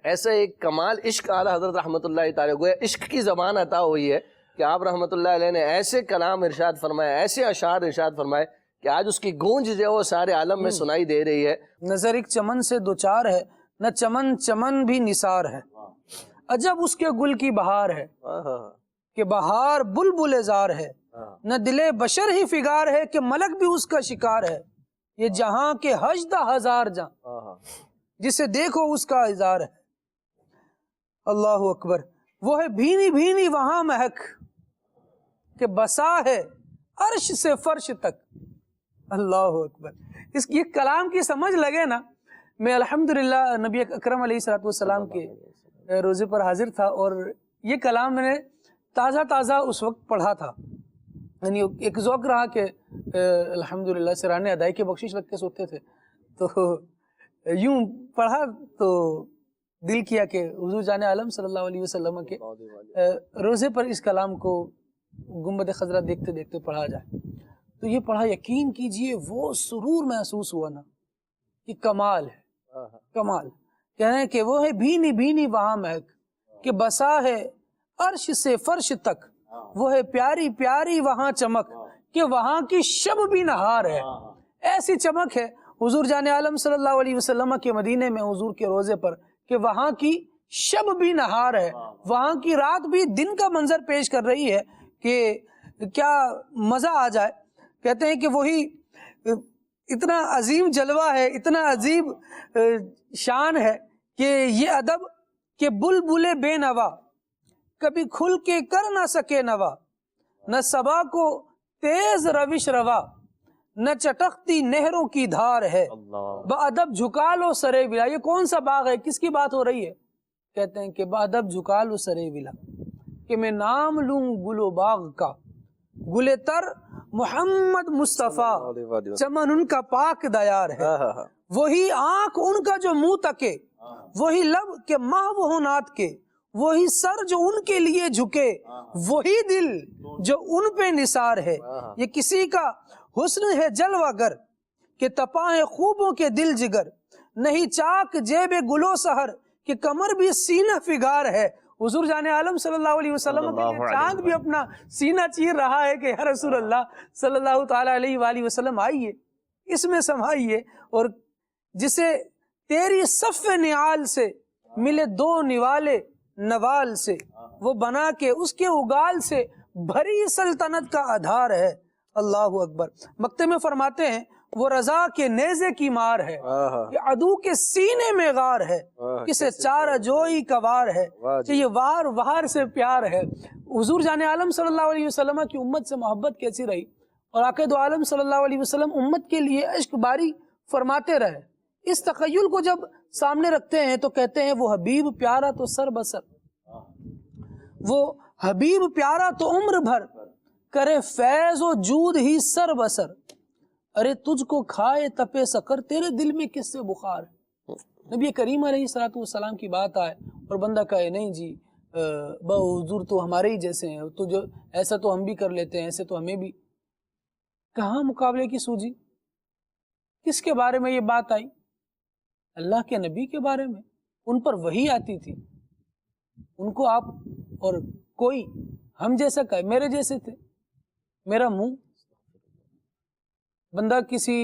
ایسا ایک کمال عشق اعلیٰ حضرت رحمۃ اللہ تعالیٰ گویا عشق کی زبان عطا ہوئی ہے کہ آپ رحمۃ اللہ علیہ نے ایسے کلام ارشاد فرمائے، ایسے اشعار ارشاد فرمائے کہ آج اس کی گونج جو وہ سارے عالم میں سنائی دے رہی ہے۔ نظر ایک چمن سے دوچار ہے، نہ چمن چمن بھی نثار ہے، عجب اس کے گل کی بہار ہے کہ بہار بلبل زار ہے، نہ دل بشر ہی فگار ہے کہ ملک بھی اس کا شکار ہے، یہ جہاں کے ہجدہ ہزار جہاں جسے دیکھو اس کا اظہار ہے۔ اللہ اکبر، وہ ہے بھینی بھینی وہاں مہک کہ بسا ہے عرش سے فرش تک۔ اللہ اکبر، اس یہ کلام کی سمجھ لگے نا۔ میں الحمدللہ نبی اکرم علیہ الصلوۃ والسلام کے روزے پر حاضر تھا، اور یہ کلام میں نے تازہ اس وقت پڑھا تھا، یعنی ایک ذوق رہا کہ الحمدللہ سرانے ادائی کے بخشش رکھ کے سوتے تھے، تو یوں پڑھا تو دل کیا کہ حضور جان عالم صلی اللہ علیہ وسلم کے روزے پر اس کلام کو گنبد خضرا دیکھتے دیکھتے پڑھا جائے۔ تو یہ پڑھا، یقین کیجئے وہ سرور محسوس ہوا نا کہ کمال ہے، کمال کہہ رہے ہیں کہ وہ ہے بھینی بھینی وہاں مہک کہ بسا ہے عرش سے فرش تک، وہ ہے پیاری پیاری وہاں چمک کہ وہاں کی شب بھی نہار ہے۔ ایسی چمک ہے حضور جان عالم صلی اللہ علیہ وسلم کے مدینے میں حضور کے روزے پر کہ وہاں کی شب بھی نہار ہے، وہاں کی رات بھی دن کا منظر پیش کر رہی ہے کہ کیا مزہ آ جائے۔ کہتے ہیں کہ وہی اتنا عظیم جلوہ ہے، اتنا عظیم شان ہے کہ یہ ادب کہ بلبل بے نوا کبھی کھل کے کر نہ سکے نوا، نہ صبا کو تیز روش روا، نہ چٹکتی نہروں کی دھار ہے، بادب جھکا لو سرے ولا۔ یہ کون سا باغ ہے، کس کی بات ہو رہی ہے؟ کہتے ہیں کہ بادب جھکا لو سرے ولا، کہ میں نام لوں گل و باغ کا، گل تر محمد مصطفیٰ، چمن ان کا پاک دیار ہے، وہی آنکھ ان کا جو منہ تکے، وہی لب کے محو ہو نات کے، وہی سر جو ان کے لیے جھکے، وہی دل جو ان پہ نثار ہے۔ یہ کسی کا حسن ہے جلوہ گر کہ تپائیں خوبوں کے دل جگر، نہیں چاک جیب گلو سہر کہ کمر بھی سینہ فگار ہے۔ حضور جان عالم صلی اللہ علیہ وسلم کے لیے چاند بھی اپنا سینہ چیر رہا ہے کہ یا رسول اللہ صلی اللہ تعالیٰ علیہ وآلہ وسلم آئیے، اس میں سمائیے، اور جسے تیری صف نعال سے ملے دو نوالے نوال سے، وہ بنا کے اس کے اگال سے بھری سلطنت کا آدھار ہے۔ اللہ اکبر۔ مکتے میں فرماتے ہیں وہ رضا کے نیزے کی مار ہے، یہ عدو کے سینے میں غار ہے، کسے چارہ جوئی کا وار ہے، کہ یہ وار وار سے پیار ہے۔ حضور جان عالم صلی اللہ علیہ وسلم کی امت سے محبت کیسی رہی، اور آقا دو عالم صلی اللہ علیہ وسلم امت کے لیے عشق باری فرماتے رہے۔ اس تخیل کو جب سامنے رکھتے ہیں تو کہتے ہیں وہ حبیب پیارا تو سر بسر، وہ حبیب پیارا تو عمر بھر، کرے فیض و جود ہی سر بسر، ارے تجھ کو کھائے تپے سکر، تیرے دل میں کس سے بخار ہے۔ نبی کریم علیہ السلام کی بات آئے اور بندہ کہے نہیں جی حضور تو ہمارے ہی جیسے ہیں، تو جو ایسا تو ہم بھی کر لیتے ہیں، ایسے تو ہمیں بھی، کہاں مقابلے کی سوجی؟ کس کے بارے میں یہ بات آئی؟ اللہ کے نبی کے بارے میں۔ ان پر وحی آتی تھی، ان کو آپ اور کوئی ہم جیسا کہے، میرے جیسے تھے، میرا منہ۔ بندہ کسی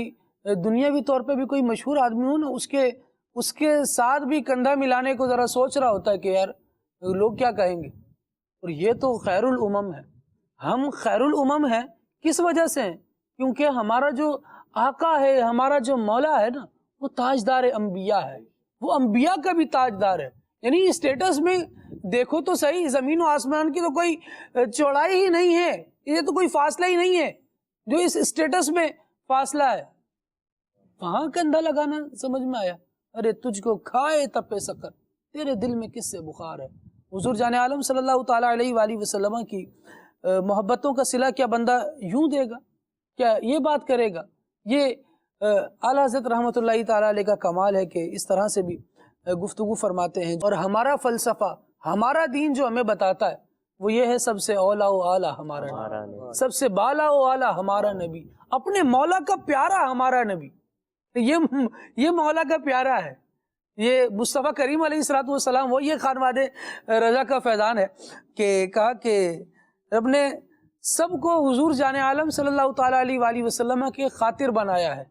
دنیاوی طور پہ بھی کوئی مشہور آدمی ہو نا، اس کے ساتھ بھی کندھا ملانے کو ذرا سوچ رہا ہوتا ہے کہ یار لوگ کیا کہیں گے۔ اور یہ تو خیر الامم ہے، ہم خیر الامم ہیں کس وجہ سے ہیں؟ کیونکہ ہمارا جو آقا ہے، ہمارا جو مولا ہے نا، وہ تاجدار انبیاء ہے، وہ انبیاء کا بھی تاجدار ہے۔ یعنی اسٹیٹس میں دیکھو تو صحیح، زمین و آسمان کی تو کوئی چوڑائی ہی نہیں ہے، یہ تو کوئی فاصلہ ہی نہیں ہے جو اس اسٹیٹس میں فاصلہ ہے۔ وہاں کندھا لگانا سمجھ میں آیا، ارے تجھ کو کھائے تپے سکر، تیرے دل میں کس سے بخار ہے۔ حضور جان عالم صلی اللہ تعالیٰ علیہ وآلہ وسلم کی محبتوں کا صلہ کیا بندہ یوں دے گا؟ کیا یہ بات کرے گا؟ یہ اعلیٰ حضرت رحمۃ اللہ تعالیٰ علیہ کا کمال ہے کہ اس طرح سے بھی گفتگو فرماتے ہیں۔ اور ہمارا فلسفہ، ہمارا دین جو ہمیں بتاتا ہے وہ یہ ہے، سب سے اولا و اعلیٰ ہمارا نبی، سب سے بالا و اعلیٰ ہمارا نبی، اپنے مولا کا پیارا ہمارا نبی۔ یہ مولا کا پیارا ہے، یہ مصطفیٰ کریم علیہ السلام، وہ یہ خانواد رضا کا فیضان ہے کہ کہا کہ رب نے سب کو حضور جان عالم صلی اللہ تعالیٰ علیہ وآلہ وسلم کے خاطر بنایا ہے،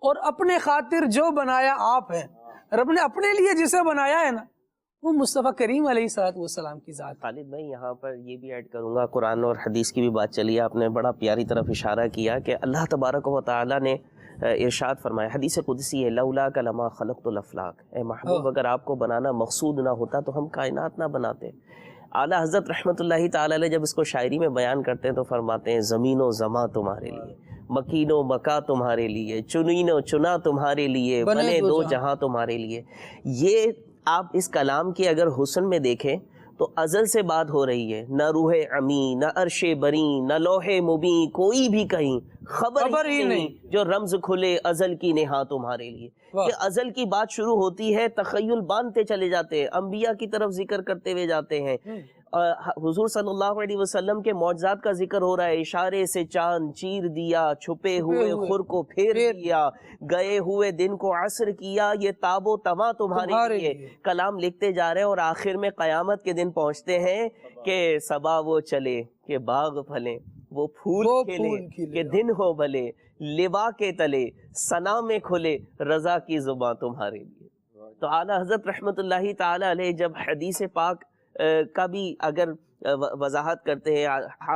اور اپنے خاطر جو بنایا آپ ہیں، رب نے اپنے لیے جسے بنایا ہے نا، وہ مصطفیٰ کریم علیہ السلام کی ذات۔ خالد بھائی یہاں پر یہ بھی ایڈ کروں گا، قرآن اور حدیث کی بھی بات چلی، آپ نے بڑا پیاری طرف اشارہ کیا کہ اللہ تبارک و تعالیٰ نے ارشاد فرمایا، حدیث قدسی ہے، لولاک لما خلقت الافلاک، اے محبوب اگر آپ کو بنانا مقصود نہ ہوتا تو ہم کائنات نہ بناتے۔ اعلیٰ حضرت رحمۃ اللہ تعالیٰ علیہ جب اس کو شاعری میں بیان کرتے ہیں تو فرماتے ہیں، زمین و زماں تمہارے لیے، مکین و مکا تمہارے لیے، چنین و چنا تمہارے لیے، بنے دو جہاں تمہارے لیے۔ یہ آپ اس کلام کے اگر حسن میں دیکھیں تو ازل سے بات ہو رہی ہے، نہ روح امی، نہ عرش بری، نہ لوح مبیں، کوئی بھی کہیں خبر ہی نہیں، جو رمز کھلے ازل کی نہا تمہارے لیے۔ یہ ازل کی بات شروع ہوتی ہے، تخیل باندھتے چلے جاتے ہیں، انبیاء کی طرف ذکر کرتے ہوئے جاتے ہیں، حضور صلی اللہ علیہ وسلم کے معجزات کا ذکر ہو رہا ہے، اشارے سے چاند چیر دیا، چھپے ہوئے خور کو پھیر دیا، گئے ہوئے دن کو عصر کیا، یہ تاب و تما تمہارے لیے۔ کلام لکھتے جا رہے ہیں اور آخر میں قیامت کے دن پہنچتے ہیں کہ صبا وہ چلے کہ باغ پھلے، وہ پھول کھلے کہ دن ہو بھلے، لوا کے تلے ثنا میں کھلے، رضا کی زباں تمہارے لیے۔ تو اعلیٰ حضرت رحمۃ اللہ تعالی علیہ جب حدیث پاک کا بھی اگر وضاحت کرتے ہیں،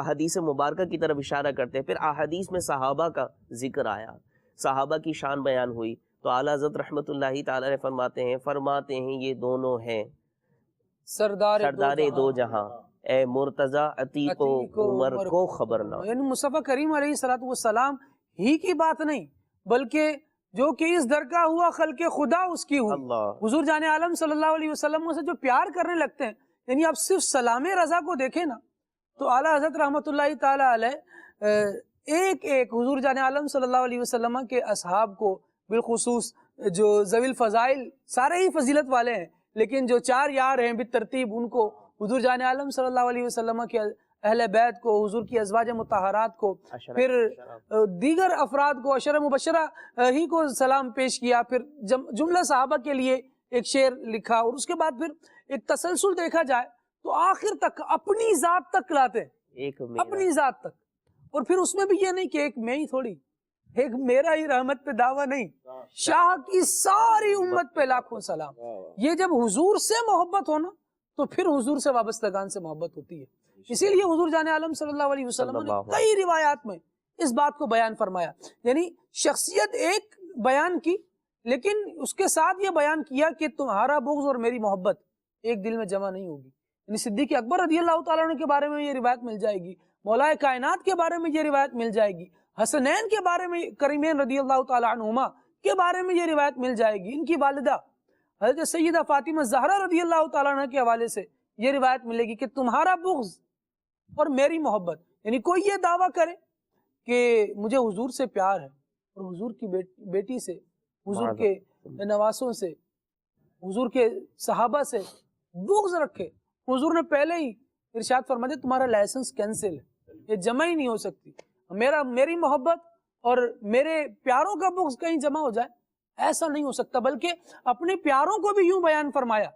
حدیث مبارکہ کی طرف اشارہ کرتے ہیں، پھر احادیث میں صحابہ کا ذکر آیا، صحابہ کی شان بیان ہوئی، تو اعلیٰ حضرت رحمۃ اللہ تعالی علیہ فرماتے ہیں یہ دونوں ہیں سردار دو جہاں، اے مرتضی عتیق و عمر کو خبر نہ۔ یعنی مصطفیٰ کریم علیہ الصلوۃ والسلام ہی کی بات نہیں، بلکہ جو کہ اس در کا ہوا خلق خدا اس کی ہوئی۔ اللہ حضور جان عالم صلی اللہ علیہ وسلم سے جو پیار کرنے لگتے ہیں، یعنی آپ صرف سلام رضا کو دیکھیں نا تو اعلیٰ حضرت رحمۃ اللہ تعالی علیہ ایک ایک حضور جان عالم صلی اللہ علیہ وسلم کے اصحاب کو بالخصوص جو ذوی الفضائل سارے ہی فضیلت والے ہیں، لیکن جو چار یار ہیں بالترتیب ان کو حضور جان عالم صلی اللہ علیہ وسلم کے اہل بیت کو، حضور کی ازواج مطہرات کو، پھر دیگر افراد کو، عشرہ مبشرہ ہی کو سلام پیش کیا، پھر جملہ صحابہ کے لیے ایک شعر لکھا، اور اس کے بعد پھر ایک تسلسل دیکھا جائے تو آخر تک اپنی ذات تک لاتے ہیں، اپنی ذات تک، اور پھر اس میں بھی یہ نہیں کہ ایک میں ہی تھوڑی، ایک میرا ہی رحمت پہ دعویٰ نہیں، شاہ کی ساری امت پہ لاکھوں سلام۔ یہ جب حضور سے محبت ہونا تو پھر حضور سے وابستگان سے محبت ہوتی ہے۔ اسی لیے حضور جان عالم صلی اللہ علیہ وسلم نے کئی روایات میں اس بات کو بیان فرمایا، یعنی شخصیت ایک بیان کی، لیکن اس کے ساتھ یہ بیان کیا کہ تمہارا بغض اور میری محبت ایک دل میں جمع نہیں ہوگی۔ یعنی صدیق اکبر رضی اللہ تعالیٰ عنہ کے بارے میں یہ روایت مل جائے گی، مولا کائنات کے بارے میں یہ روایت مل جائے گی، حسنین کے بارے میں، کریمین رضی اللہ تعالیٰ عنہما کے بارے میں یہ روایت مل جائے گی، ان کی والدہ حضرت سیدہ فاطمہ زہرا رضی اللہ تعالیٰ عنہ کے حوالے سے یہ روایت ملے گی کہ تمہارا بغض اور میری محبت، یعنی کوئی یہ دعویٰ کرے کہ مجھے حضور سے پیار ہے اور حضور کی بیٹی سے، حضور کے نواسوں سے، حضور کے صحابہ سے بغض رکھے، حضور نے پہلے ہی ارشاد فرما دیا تمہارا لائسنس کینسل ہے، یہ جمع ہی نہیں ہو سکتی۔ میری محبت اور میرے پیاروں کا بغض کہیں جمع ہو جائے، ایسا نہیں ہو سکتا۔ بلکہ اپنے پیاروں کو بھی یوں بیان فرمایا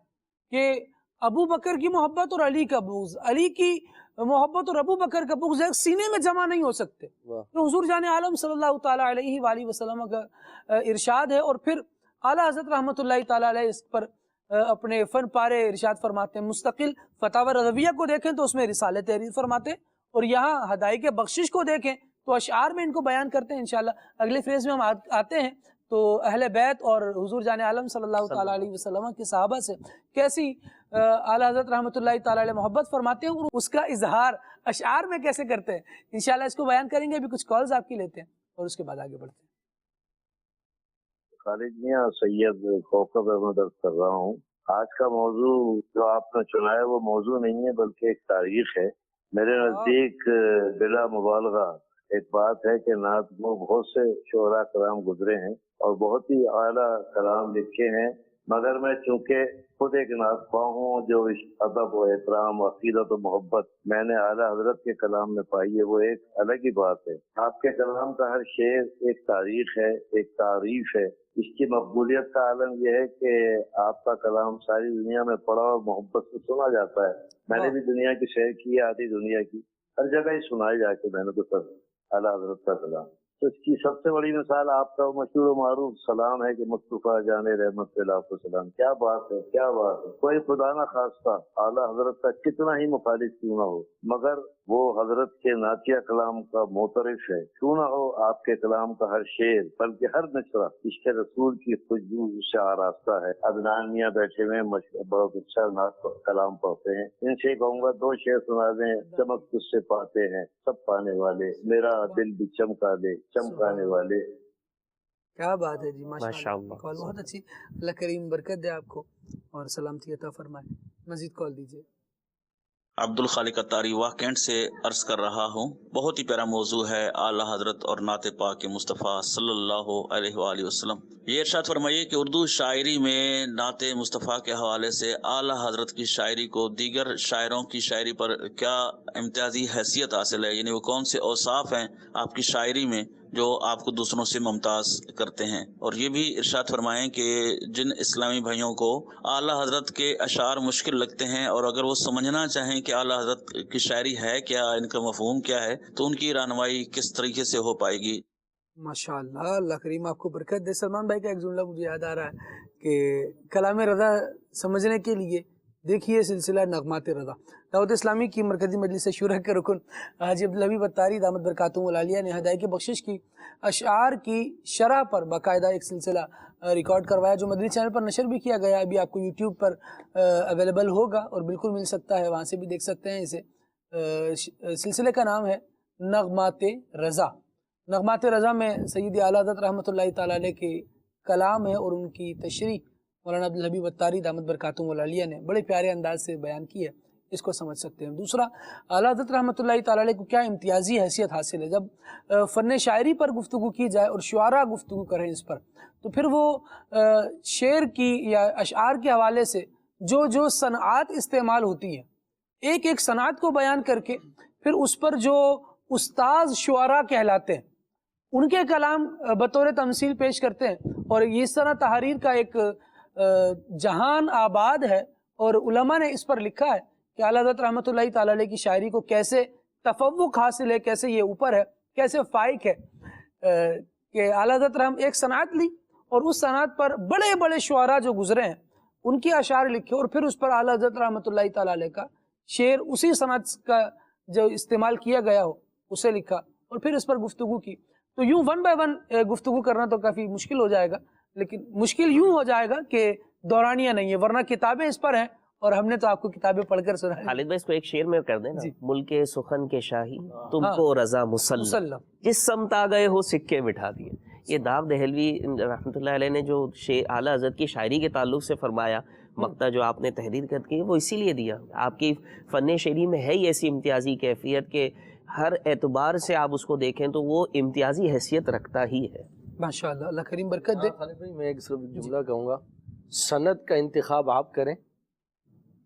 کہ ابو بکر کی محبت اور علی کا بغض، علی کی محبت اور ابو بکر کا بغض ایک سینے میں جمع نہیں ہو سکتے۔ تو حضور جان عالم صلی اللہ تعالیٰ علیہ وآلہ وسلم کا ارشاد ہے، اور پھر اعلیٰ حضرت رحمۃ اللہ تعالیٰ علیہ اس پر اپنے فن پارے ارشاد فرماتے ہیں۔ مستقل فتاوی رضویہ کو دیکھیں تو اس میں رسالہ تحریر فرماتے ہیں، اور یہاں ہدایق بخشش کو دیکھیں تو اشعار میں ان کو بیان کرتے ہیں۔ انشاءاللہ اگلے فریز میں ہم آتے ہیں تو اہل بیت اور حضور جان عالم صلی اللہ تعالیٰ علیہ وسلم کے صحابہ سے کیسی اعلیٰ حضرت رحمۃ اللہ تعالیٰ علیہ محبت فرماتے ہیں، اور اس کا اظہار اشعار میں کیسے کرتے ہیں، انشاءاللہ اس کو بیان کریں گے۔ ابھی کچھ کالز آپ کی لیتے ہیں اور اس کے بعد آگے بڑھتے ہیں۔ خالد میاں سید کوکب احمد عرض کر رہا ہوں۔ آج کا موضوع جو آپ نے چنا ہے وہ موضوع نہیں ہے بلکہ ایک تاریخ ہے۔ میرے نزدیک بلا مبالغہ ایک بات ہے کہ نعت میں بہت سے شعراء کرام گزرے ہیں اور بہت ہی اعلیٰ کلام لکھے ہیں، مگر میں چونکہ خود ایک نعت خواہ ہوں جو ادب و احترام و عقیدت و محبت میں نے اعلیٰ حضرت کے کلام میں پائی ہے، وہ ایک الگ ہی بات ہے۔ آپ کے کلام کا ہر شعر ایک تاریخ ہے، ایک تعریف ہے۔ اس کی مقبولیت کا عالم یہ ہے کہ آپ کا کلام ساری دنیا میں پڑھا اور محبت سے سنا جاتا ہے۔ میں نے بھی دنیا کی سیر کی ہے، آدھی دنیا کی، ہر جگہ ہی سنائی جا کے میں نے تو سب اعلیٰ حضرت کا کلام۔ تو اس کی سب سے بڑی مثال آپ کا مشہور و معروف سلام ہے کہ مصطفیٰ جان رحمت صلی اللہ علیہ وسلم۔ کیا بات ہے، کیا بات ہے۔ کوئی خدا نہ خواستہ اعلیٰ حضرت کا کتنا ہی مخالف کیوں نہ ہو، مگر وہ حضرت کے نعتیہ کلام کا معترف ہے۔ کیوں نہ ہو آپ کے کلام کا ہر شعر بلکہ ہر مصرع عشق رسول کی خوشبو سے آراستہ ہے۔ عدنان میاں بیٹھے ہوئے بہت اچھا نعت کلام پڑھتے ہیں، ان سے کہوں گا دو شعر سنا دیں۔ چمک تجھ سے پاتے ہیں سب پانے والے، میرا دل بھی چمکا دے چمکانے والے۔ کیا بات ہے جی، ماشاءاللہ کال بہت اچھی، اللہ کریم برکت دے آپ کو اور سلامتی عطا فرمائے۔ مزید کال دیجیے۔ عبد الخالق اتاری واقعینٹ سے عرض کر رہا ہوں، بہت ہی پیارا موضوع ہے اعلیٰ حضرت اور نعت پاک مصطفیٰ صلی اللہ علیہ وآلہ وسلم۔ یہ ارشاد فرمائیے کہ اردو شاعری میں نعت مصطفیٰ کے حوالے سے اعلیٰ حضرت کی شاعری کو دیگر شاعروں کی شاعری پر کیا امتیازی حیثیت حاصل ہے، یعنی وہ کون سے اوصاف ہیں آپ کی شاعری میں جو آپ کو دوسروں سے ممتاز کرتے ہیں؟ اور یہ بھی ارشاد فرمائیں کہ جن اسلامی بھائیوں کو اعلیٰ حضرت کے اشعار مشکل لگتے ہیں اور اگر وہ سمجھنا چاہیں کہ اعلیٰ حضرت کی شاعری ہے کیا، ان کا مفہوم کیا ہے، تو ان کی رہنمائی کس طریقے سے ہو پائے گی؟ ماشاءاللہ اللہ کریم آپ کو برکت دے۔ سلمان بھائی کا ایک جملہ مجھے یاد آ رہا ہے کہ کلام رضا سمجھنے کے لیے دیکھیے سلسلہ نغمات رضا۔ دعوت اسلامی کی مرکزی مجلس شورا کے رکن حاجی عبدالحبیب اتاری دامت برکاتہم العالیہ نے ہدایت کی بخشش کی اشعار کی شرح پر باقاعدہ ایک سلسلہ ریکارڈ کروایا، جو مدنی چینل پر نشر بھی کیا گیا، ابھی آپ کو یوٹیوب پر اویلیبل ہوگا اور بالکل مل سکتا ہے، وہاں سے بھی دیکھ سکتے ہیں اسے۔ سلسلے کا نام ہے نغمات رضا۔ نغمات رضا میں سید اعلیٰ حضرت رحمۃ اللہ تعالیٰ علیہ کے کلام ہے اور ان کی تشریح مولانا عبدالحبیب اتاری دامت برکاتہم العالیہ نے بڑے پیارے انداز سے بیان کی ہے، اس کو سمجھ سکتے ہیں۔ دوسرا، اعلیٰ حضرت رحمۃ اللہ تعالیٰ علیہ کو کیا امتیازی حیثیت حاصل ہے۔ جب فن شاعری پر گفتگو کی جائے اور شعراء گفتگو کریں اس پر، تو پھر وہ شعر کی یا اشعار کے حوالے سے جو صنعات استعمال ہوتی ہیں، ایک ایک صنعت کو بیان کر کے پھر اس پر جو استاذ شعراء کہلاتے ہیں ان کے کلام بطور تمثیل پیش کرتے ہیں، اور اس طرح تحریر کا ایک جہان آباد ہے، اور علماء نے اس پر لکھا ہے کہ اعلیٰ حضرت رحمۃ اللہ تعالیٰ علیہ کی شاعری کو کیسے تفوق حاصل ہے، کیسے یہ اوپر ہے، کیسے فائق ہے، کہ اعلیٰ حضرت ایک صنعت لی اور اس صنعت پر بڑے بڑے شعراء جو گزرے ہیں ان کی اشعار لکھے، اور پھر اس پر اعلیٰ حضرت رحمۃ اللہ تعالیٰ علیہ کا شعر اسی صنعت کا جو استعمال کیا گیا ہو اسے لکھا، اور پھر اس پر گفتگو کی۔ تو یوں ون بائی ون گفتگو کرنا تو کافی مشکل ہو جائے گا، لیکن مشکل یوں ہو جائے گا کہ دورانیہ نہیں ہے، ورنہ کتابیں اس پر ہیں اور ہم نے تو آپ کو کتابیں پڑھ کر سنا۔ خالد بھائی اس کو ایک شعر میں کر دیں نا، ملک سخن کے شاہی تم کو رضا مسلم، جس سمت آ گئے ہو سکے مٹھا دیے۔ یہ داؤد دہلوی رحمۃ اللہ علیہ نے جو اعلیٰ حضرت کی شاعری کے تعلق سے فرمایا مقطع جو آپ نے تحریر کر کی وہ اسی لیے دیا۔ آپ کی فن شعری میں ہے ہی ایسی امتیازی کیفیت کہ ہر اعتبار سے آپ اس کو دیکھیں تو وہ امتیازی حیثیت رکھتا ہی ہے۔ ماشاءاللہ، اللہ کریم برکت دے۔ خالد بھائی میں ایک صرف جملہ کہوں گا، سند کا انتخاب آپ کریں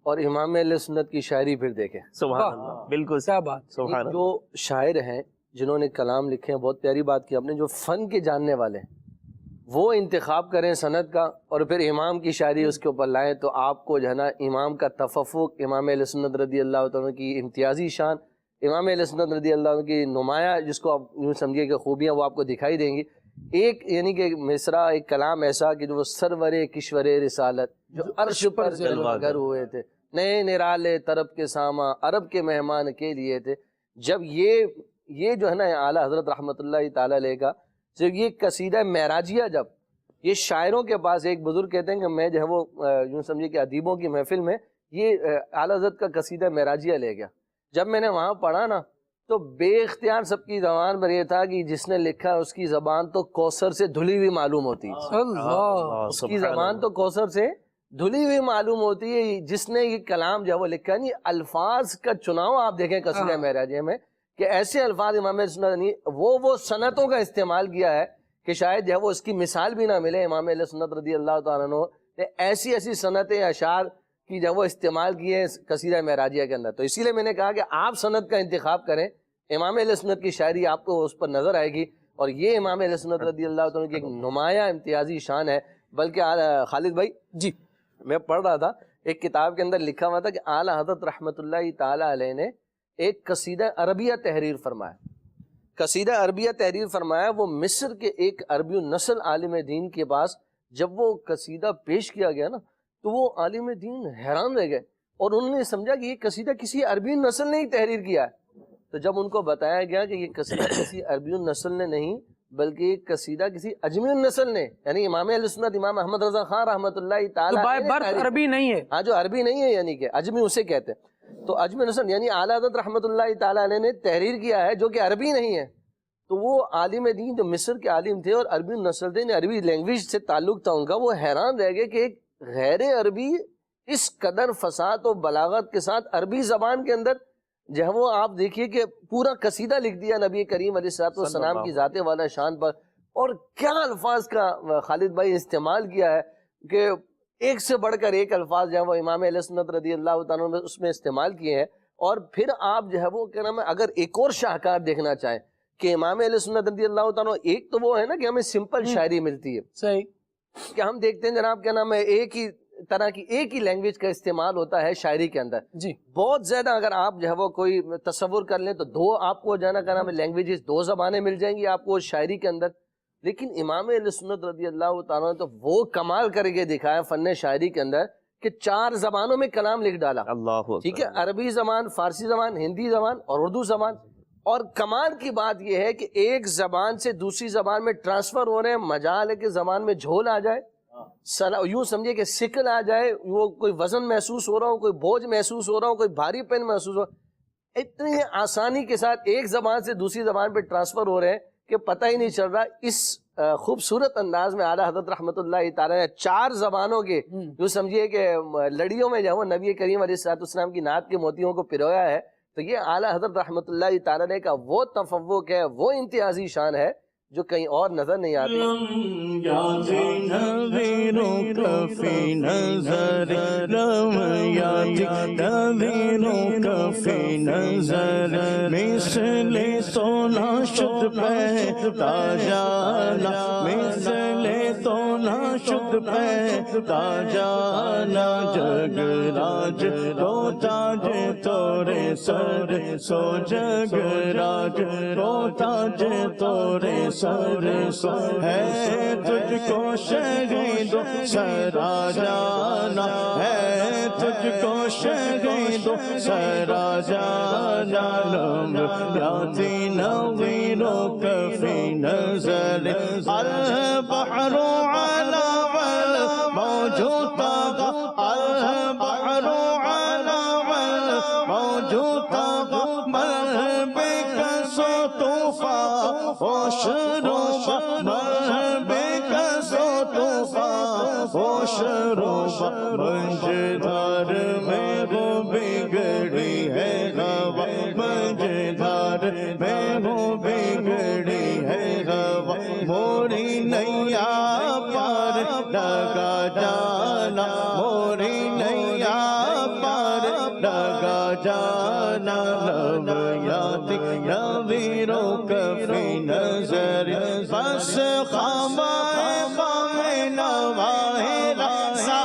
اور امام اہل سنت کی شاعری پھر دیکھیں۔ سبحان اللہ، بالکل کیا بات۔ سبحان اللہ۔ جو شاعر ہیں جنہوں نے کلام لکھے ہیں، بہت پیاری بات کی آپ نے، جو فن کے جاننے والے ہیں وہ انتخاب کریں سند کا اور پھر امام کی شاعری اس کے اوپر لائیں، تو آپ کو جو ہے نا امام کا تفوق، امام اہل سنت رضی اللہ تعالیٰ کی امتیازی شان، امام اہل سنت رضی اللہ عنہ کی نمایاں جس کو آپ یوں سمجھیے کہ خوبیاں وہ آپ کو دکھائی دیں گی۔ ایک یعنی کہ مصرع، ایک کلام ایسا کہ جو وہ سرور کشور رسالت جو عرش پر جلوہ گر ہوئے تھے، نئے نرالے طرب کے ساما عرب کے مہمان کے لیے تھے۔ جب یہ جو ہے نا اعلیٰ حضرت رحمۃ اللہ تعالیٰ علیہ کا جب یہ قصیدہ معراجیہ، جب یہ شاعروں کے پاس ایک بزرگ کہتے ہیں کہ میں جو ہے وہ یوں سمجھیے کہ ادیبوں کی محفل میں یہ اعلیٰ حضرت کا قصیدہ معراجیہ لے گیا۔ جب میں نے وہاں پڑھا نا تو بے اختیار سب کی زبان پر یہ تھا کہ جس نے لکھا اس کی زبان تو کوثر سے دھلی ہوئی معلوم ہوتی ہے، اس کی زبان تو کوثر سے دھلی ہوئی معلوم ہوتی ہے۔ جس نے یہ کلام جو ہے وہ لکھا، نہیں الفاظ کا چناؤ آپ دیکھیں قصیدہ معراجیہ میں کہ ایسے الفاظ امام سنت نہیں، وہ صنعتوں کا استعمال کیا ہے کہ شاید جو ہے وہ اس کی مثال بھی نہ ملے۔ امام اہل سنت رضی اللہ تعالیٰ عنہ نے ایسی صنعتیں اشعار کی جب وہ استعمال کیے قصیدہ معراجیہ کے اندر، تو اسی لیے میں نے کہا کہ آپ سند کا انتخاب کریں، امام اہل سنت کی شاعری آپ کو اس پر نظر آئے گی، اور یہ امام اہل سنت رضی اللہ تعالیٰ کی ایک نمایاں امتیازی شان ہے۔ بلکہ خالد بھائی جی، میں پڑھ رہا تھا ایک کتاب کے اندر لکھا ہوا تھا کہ اعلیٰ حضرت رحمۃ اللہ تعالیٰ علیہ نے ایک قصیدہ عربیہ تحریر فرمایا۔ قصیدہ عربیہ تحریر فرمایا، وہ مصر کے ایک عربی النسل عالم دین کے پاس جب وہ قصیدہ پیش کیا گیا نا تو وہ عالم دین حیران رہ گئے، اور انہوں نے سمجھا کہ یہ قصیدہ کسی عربی النسل نے ہی تحریر کیا ہے۔ تو جب ان کو بتایا گیا کہ یہ قصیدہ کسی عربی النسل نے نہیں بلکہ یہ قصیدہ کسی اجمی النسل نے، یعنی امام اہل سنت امام احمد رضا خان رحمۃ اللہ تعالیٰ عربی نہیں ہے، ہاں جو عربی نہیں ہے یعنی کہ اجمی اسے کہتے ہیں، تو اجمی نسل یعنی اعلیٰ حضرت رحمۃ اللہ تعالیٰ علیہ نے تحریر کیا ہے جو کہ عربی نہیں ہے۔ تو وہ عالم دین جو مصر کے عالم تھے اور عربی نسل تھے، عربی لینگویج سے تعلق تھا ان کا، وہ حیران رہ گئے کہ ایک غیر عربی اس قدر فصاحت و بلاغت کے ساتھ عربی زبان کے اندر جو ہے وہ آپ دیکھیے کہ پورا قصیدہ لکھ دیا نبی کریم علیہ الصلوۃ والسلام کی ذات والا شان پر، اور کیا الفاظ کا خالد بھائی استعمال کیا ہے کہ ایک سے بڑھ کر ایک الفاظ جو ہے وہ امام اہل سنت رضی اللہ تعالیٰ نے اس میں استعمال کیے ہیں۔ اور پھر آپ جو ہے وہ کیا نام ہے، اگر ایک اور شاہکار دیکھنا چاہیں کہ امام اہل سنت رضی اللہ تعالیٰ، ایک تو وہ ہے نا کہ ہمیں سمپل شاعری ملتی ہے، صحیح، کہ ہم دیکھتے ہیں جناب کیا نام ہے ایک ہی طرح کی ایک ہی لینگویج کا استعمال ہوتا ہے شاعری کے اندر جی، بہت زیادہ۔ اگر آپ جو ہے وہ کوئی تصور کر لیں تو دو آپ کو جو ہے نا کیا نام ہے لینگویجز، دو زبانیں مل جائیں گی آپ کو شاعری کے اندر، لیکن امام اہل سنت رضی اللہ تعالیٰ نے تو وہ کمال کر کے دکھایا فن شاعری کے اندر کہ 4 زبانوں میں کلام لکھ ڈالا. اللہ ٹھیک ہے، عربی زبان، فارسی زبان، ہندی زبان اور اردو زبان. اور کمال کی بات یہ ہے کہ ایک زبان سے دوسری زبان میں ٹرانسفر ہو رہے ہیں. مجال ہے کہ زبان میں جھول آ جائے، یوں سمجھے کہ سکل آ جائے، وہ کوئی وزن محسوس ہو رہا ہو، کوئی بوجھ محسوس ہو رہا ہو، کوئی بھاری پن محسوس ہو رہا ہو. اتنی آسانی کے ساتھ ایک زبان سے دوسری زبان پہ ٹرانسفر ہو رہے ہیں کہ پتہ ہی نہیں چل رہا. اس خوبصورت انداز میں اعلیٰ حضرت رحمۃ اللہ تعالیٰ نے 4 زبانوں کے جو سمجھیے کہ لڑیوں میں جو نبی کریم علیہ السلام کی نعت کے موتیوں کو پرویا ہے. تو یہ اعلیٰ حضرت رحمۃ اللہ تعالیٰ کا وہ تفوق ہے، وہ امتیازی شان ہے جو کہیں اور نظر نہیں آتی. جگ راج رو تاج تورے سر سو جگ راج رو تاج تورے سر سو ہے تجھ کو شہید سرا جانا ہے تجھ کو شہید سرا جانا لم یاتی نویرو کفی نظر البحر علا موجود البحر علا موجود مل بکسو طوفان وشرو مل بکسو طوفان وشرو منجدار میں وہ بگڑی ہے ہوا منجدار میں وہ بگڑی ہے ہوا موری نیا پار لگا جانا موری نیا پار لگا جانا لو یاتی نویرو کفی نظر بس خامائے خامے نواہے رسا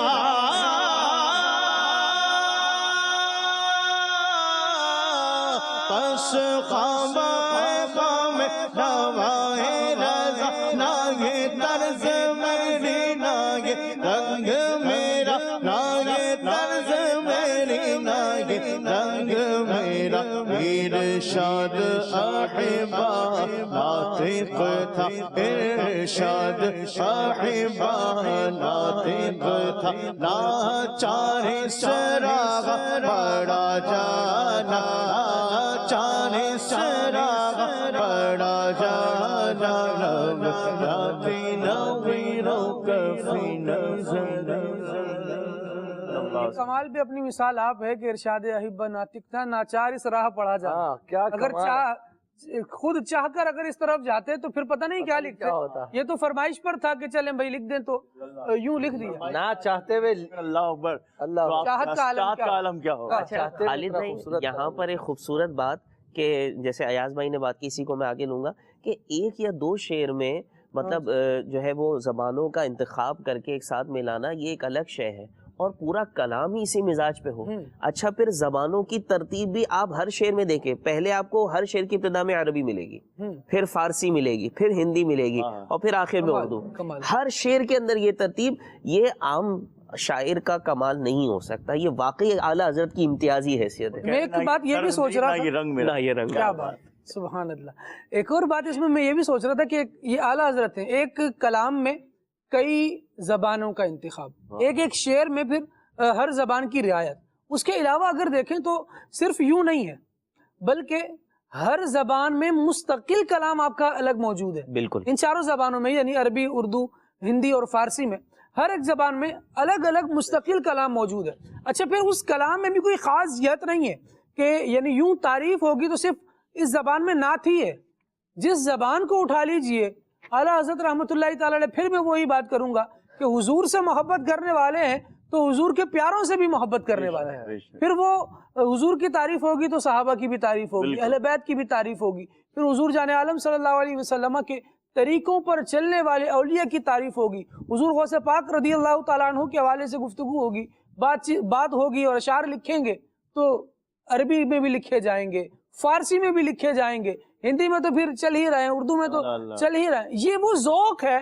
بس خامائے خامے نواہے رسا نہ یہ طرز میری نہ یہ رنگ میرا نہ یہ طرز میری نہ یہ رنگ میرا ارشاد احبا ناطق تھا ارشاد احبا ناطق تھا لاچار سراغ بڑا جانا چار سراغ بڑا جانا لم یاتی نویرو کفی نظر. کمال بھی اپنی مثال آپ ہے کہ ارشاد احبہ ناطق تھا ناچار اس راہ پڑھا جانا. اگر خود چاہ کر اگر اس طرف جاتے تو پھر پتہ نہیں کیا لکھتے. یہ تو فرمائش پر تھا کہ چلیں بھائی لکھ دیں تو یوں لکھ دیا. نہ چاہتے ہوئے اللہ اکبر اللہ چاہت کا عالم کیا ہوگا. خالد بھائی یہاں پر ایک خوبصورت بات کہ جیسے ایاز بھائی نے بات کی، اسی کو میں آگے لوں گا کہ 1 یا 2 شعر میں مطلب جو ہے وہ زبانوں کا انتخاب کر کے ایک ساتھ ملانا یہ ایک الگ شے ہے اور پورا کلام ہی اسی مزاج پہ ہو. اچھا پھر زبانوں کی ترتیب بھی آپ ہر شعر میں دیکھیں، پہلے آپ کو ہر شعر کی ابتدا میں عربی ملے گی، پھر فارسی ملے گی، پھر ہندی ملے گی اور پھر آخر میں اردو. ہر شعر کے اندر یہ ترتیب، یہ عام شاعر کا کمال نہیں ہو سکتا، یہ واقعی اعلیٰ حضرت کی امتیازی حیثیت ہے. میں ایک بات یہ بھی سوچ رہا تھا، یہ رنگ کیا بات، سبحان اللہ. ایک اور بات اس میں یہ بھی سوچ رہا تھا کہ یہ اعلیٰ حضرت ہیں، ایک کلام میں کئی زبانوں کا انتخاب، ایک شعر میں پھر ہر زبان کی رعایت. اس کے علاوہ اگر دیکھیں تو صرف یوں نہیں ہے بلکہ ہر زبان میں مستقل کلام آپ کا الگ موجود ہے. بالکل ان 4 زبانوں میں یعنی عربی، اردو، ہندی اور فارسی میں ہر ایک زبان میں الگ الگ مستقل کلام موجود ہے. اچھا پھر اس کلام میں بھی کوئی خاصیت نہیں ہے کہ یعنی یوں تعریف ہوگی تو صرف اس زبان میں نعت ہی ہے. جس زبان کو اٹھا لیجئے اعلیٰ حضرت رحمۃ اللہ تعالیٰ علیہ، پھر میں وہی بات کروں گا کہ حضور سے محبت کرنے والے ہیں تو حضور کے پیاروں سے بھی محبت کرنے والے ہیں. پھر وہ حضور کی تعریف ہوگی تو صحابہ کی بھی تعریف ہوگی، اہل بیت کی بھی تعریف ہوگی، پھر حضور جان عالم صلی اللہ علیہ وسلم کے طریقوں پر چلنے والے اولیاء کی تعریف ہوگی، حضور غوث پاک رضی اللہ تعالیٰ عنہ کے حوالے سے گفتگو ہوگی، بات ہوگی اور اشعار لکھیں گے تو عربی میں بھی لکھے جائیں گے، فارسی میں بھی لکھے جائیں گے، ہندی میں تو پھر چل ہی رہے ہیں، اردو میں تو چل ہی رہے ہیں. یہ وہ ذوق ہے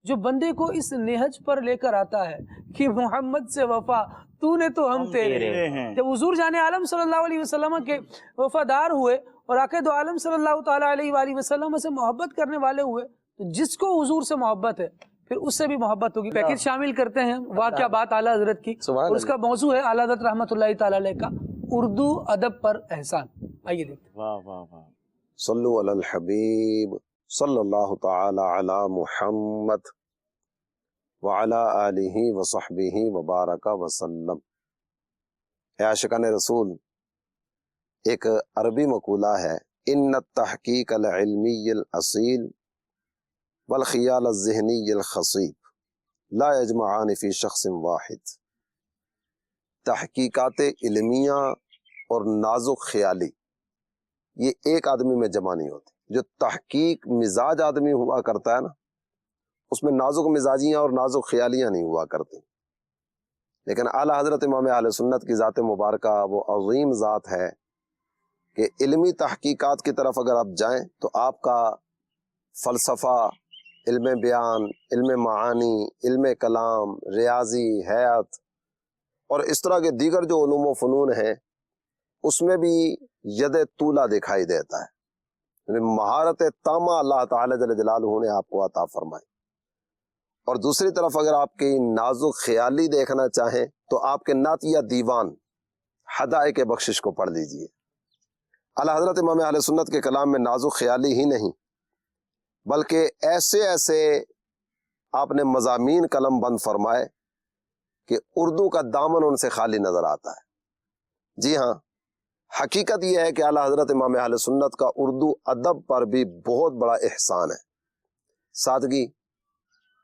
جو بندے کو اس نہج پر لے کر آتا ہے کہ محمد سے وفا تو نے تو ہم تیرے. جب حضور جان عالم صلی اللہ علیہ وسلم کے وفادار ہوئے اور آقا دو عالم صلی اللہ تعالیٰ علیہ وآلہ وسلم سے محبت کرنے والے ہوئے تو جس کو حضور سے محبت ہے پھر اس سے بھی محبت ہوگی. پیکج شامل کرتے ہیں واقعہ بات اعلیٰ حضرت کی اور اس کا موضوع ہے اعلیٰ حضرت رحمۃ اللہ تعالیٰ علیہ کا اردو ادب پر احسان. آئیے دیکھتے ہیں. واہ واہ واہ. صلو علی الحبیب صلی اللہ تعالی علی محمد وعلی آلہ وصحبہ وبارک وسلم. اے عاشقان رسول، ایک عربی مقولہ ہے، ان التحقیق العلمی الاصیل والخیال الذہنی الخصیب لا یجمعان فی شخص واحد. تحقیقات علمیہ اور نازک خیالی یہ ایک آدمی میں جمع نہیں ہوتی. جو تحقیق مزاج آدمی ہوا کرتا ہے نا، اس میں نازک مزاجیاں اور نازک خیالیاں نہیں ہوا کرتی. لیکن اعلیٰ حضرت امام اہل سنت کی ذات مبارکہ وہ عظیم ذات ہے کہ علمی تحقیقات کی طرف اگر آپ جائیں تو آپ کا فلسفہ، علم بیان، علم معانی، علم کلام، ریاضی، حیات اور اس طرح کے دیگر جو علوم و فنون ہیں اس میں بھی ید طولہ دکھائی دیتا ہے. یعنی مہارت تامہ اللہ تعالی جل جلالہ نے آپ کو عطا فرمائی. اور دوسری طرف اگر آپ کی نازک خیالی دیکھنا چاہیں تو آپ کے نعتیہ دیوان حدائق بخشش کو پڑھ لیجئے. اعلیٰ حضرت امام اہل سنت کے کلام میں نازک خیالی ہی نہیں بلکہ ایسے ایسے آپ نے مضامین قلم بند فرمائے کہ اردو کا دامن ان سے خالی نظر آتا ہے. جی ہاں، حقیقت یہ ہے کہ اعلیٰ حضرت امام اہل سنت کا اردو ادب پر بھی بہت بڑا احسان ہے. سادگی،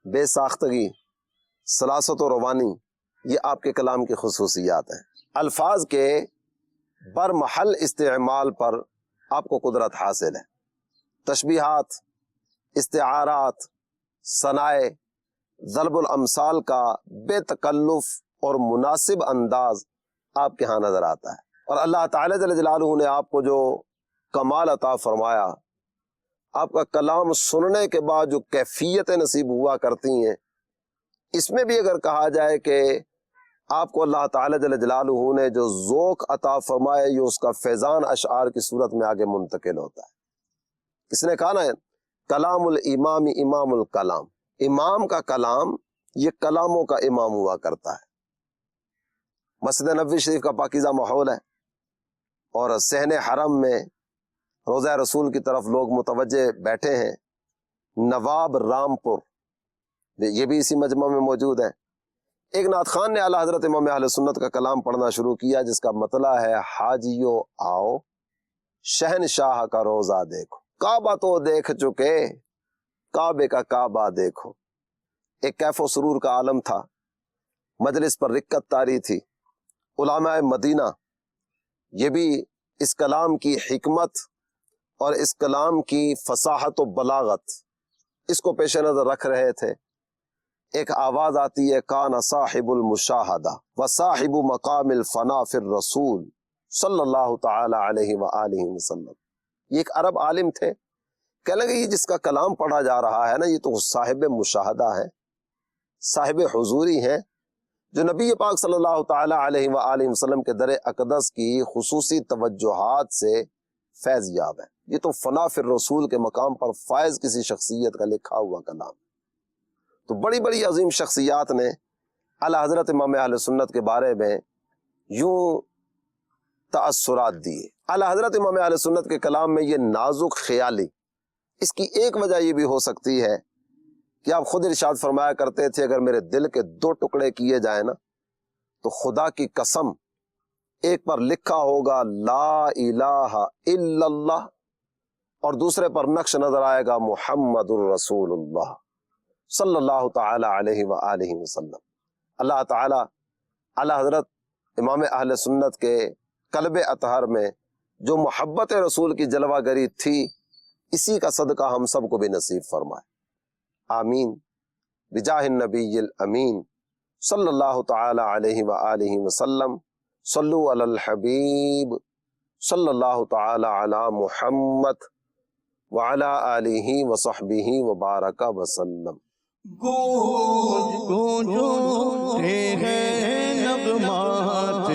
بے ساختگی، سلاست و روانی یہ آپ کے کلام کی خصوصیات ہیں. الفاظ کے برمحل استعمال پر آپ کو قدرت حاصل ہے. تشبیہات، استعارات، صنائع، ضرب الامثال کا بے تکلف اور مناسب انداز آپ کے ہاں نظر آتا ہے. اور اللہ تعالی جل جلالہ نے آپ کو جو کمال عطا فرمایا، آپ کا کلام سننے کے بعد جو کیفیتیں نصیب ہوا کرتی ہیں، اس میں بھی اگر کہا جائے کہ آپ کو اللہ تعالی جل جلالہ نے جو ذوق عطا فرمایا یہ اس کا فیضان اشعار کی صورت میں آگے منتقل ہوتا ہے. اس نے کہا نا، کلام الامام امام الکلام. امام کا کلام یہ کلاموں کا امام ہوا کرتا ہے. مسجد نبوی شریف کا پاکیزہ ماحول ہے اور صحن حرم میں روضہ رسول کی طرف لوگ متوجہ بیٹھے ہیں. نواب رامپور یہ بھی اسی مجمع میں موجود ہے. ایک نعت خان نے اعلیٰ حضرت امام اہل سنت کا کلام پڑھنا شروع کیا جس کا مطلع ہے، حاجیو آؤ شہنشاہ کا روزہ دیکھو، کعبہ تو دیکھ چکے کعبے کا کعبہ دیکھو. ایک کیف و سرور کا عالم تھا، مجلس پر رکت طاری تھی. علماء مدینہ یہ بھی اس کلام کی حکمت اور اس کلام کی فصاحت و بلاغت اس کو پیش نظر رکھ رہے تھے. ایک آواز آتی ہے، کان صاحب المشاہدہ و صاحب مقام الفنا فی الرسول صلی اللہ تعالی علیہ وآلہ وسلم. یہ ایک عرب عالم تھے. کہنے لگے یہ جس کا کلام پڑھا جا رہا ہے نا، یہ تو صاحب مشاہدہ ہے، صاحب حضوری ہیں، جو نبی پاک صلی اللہ تعالی علیہ وآلہ وسلم کے در اقدس کی خصوصی توجہات سے فیض یاب ہے. یہ تو فنا فی الرسول کے مقام پر فائز کسی شخصیت کا لکھا ہوا کلام. تو بڑی بڑی عظیم شخصیات نے اعلیٰ حضرت امام اہل سنت کے بارے میں یوں تأثرات دیے. اعلیٰ حضرت امام اہل سنت کے کلام میں یہ نازک خیالی، اس کی ایک وجہ یہ بھی ہو سکتی ہے کہ آپ خود ارشاد فرمایا کرتے تھے، اگر میرے دل کے دو ٹکڑے کیے جائیں نا تو خدا کی قسم ایک پر لکھا ہوگا لا الہ الا اللہ اور دوسرے پر نقش نظر آئے گا محمد الرسول اللہ صلی اللہ تعالی علیہ وآلہ وسلم. اللہ تعالی اعلیٰ حضرت امام اہل سنت کے قلب اطہر میں جو محبت رسول کی جلوہ گری تھی، اسی کا صدقہ ہم سب کو بھی نصیب فرمائے. آمین بجاہ النبی الامین صلی اللہ تعالی علیہ وآلہ وسلم. صلو علی الحبیب صلی اللہ تعالی علی محمد وعلی آلہ وصحبہ وبارک وسلم. گونجتے ہیں نغمات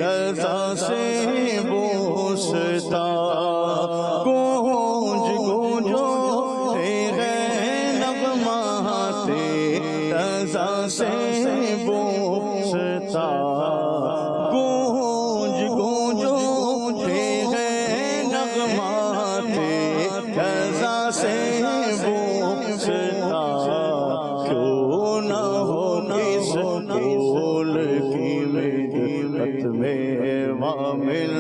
رضا سے بوستا گونج گونجو تیرے نغمات رضا سے بوستا گونج گونجو تیرے نغمات رضا سے بوستا کیوں نہ ہو کس پھول کی محنت میں وامل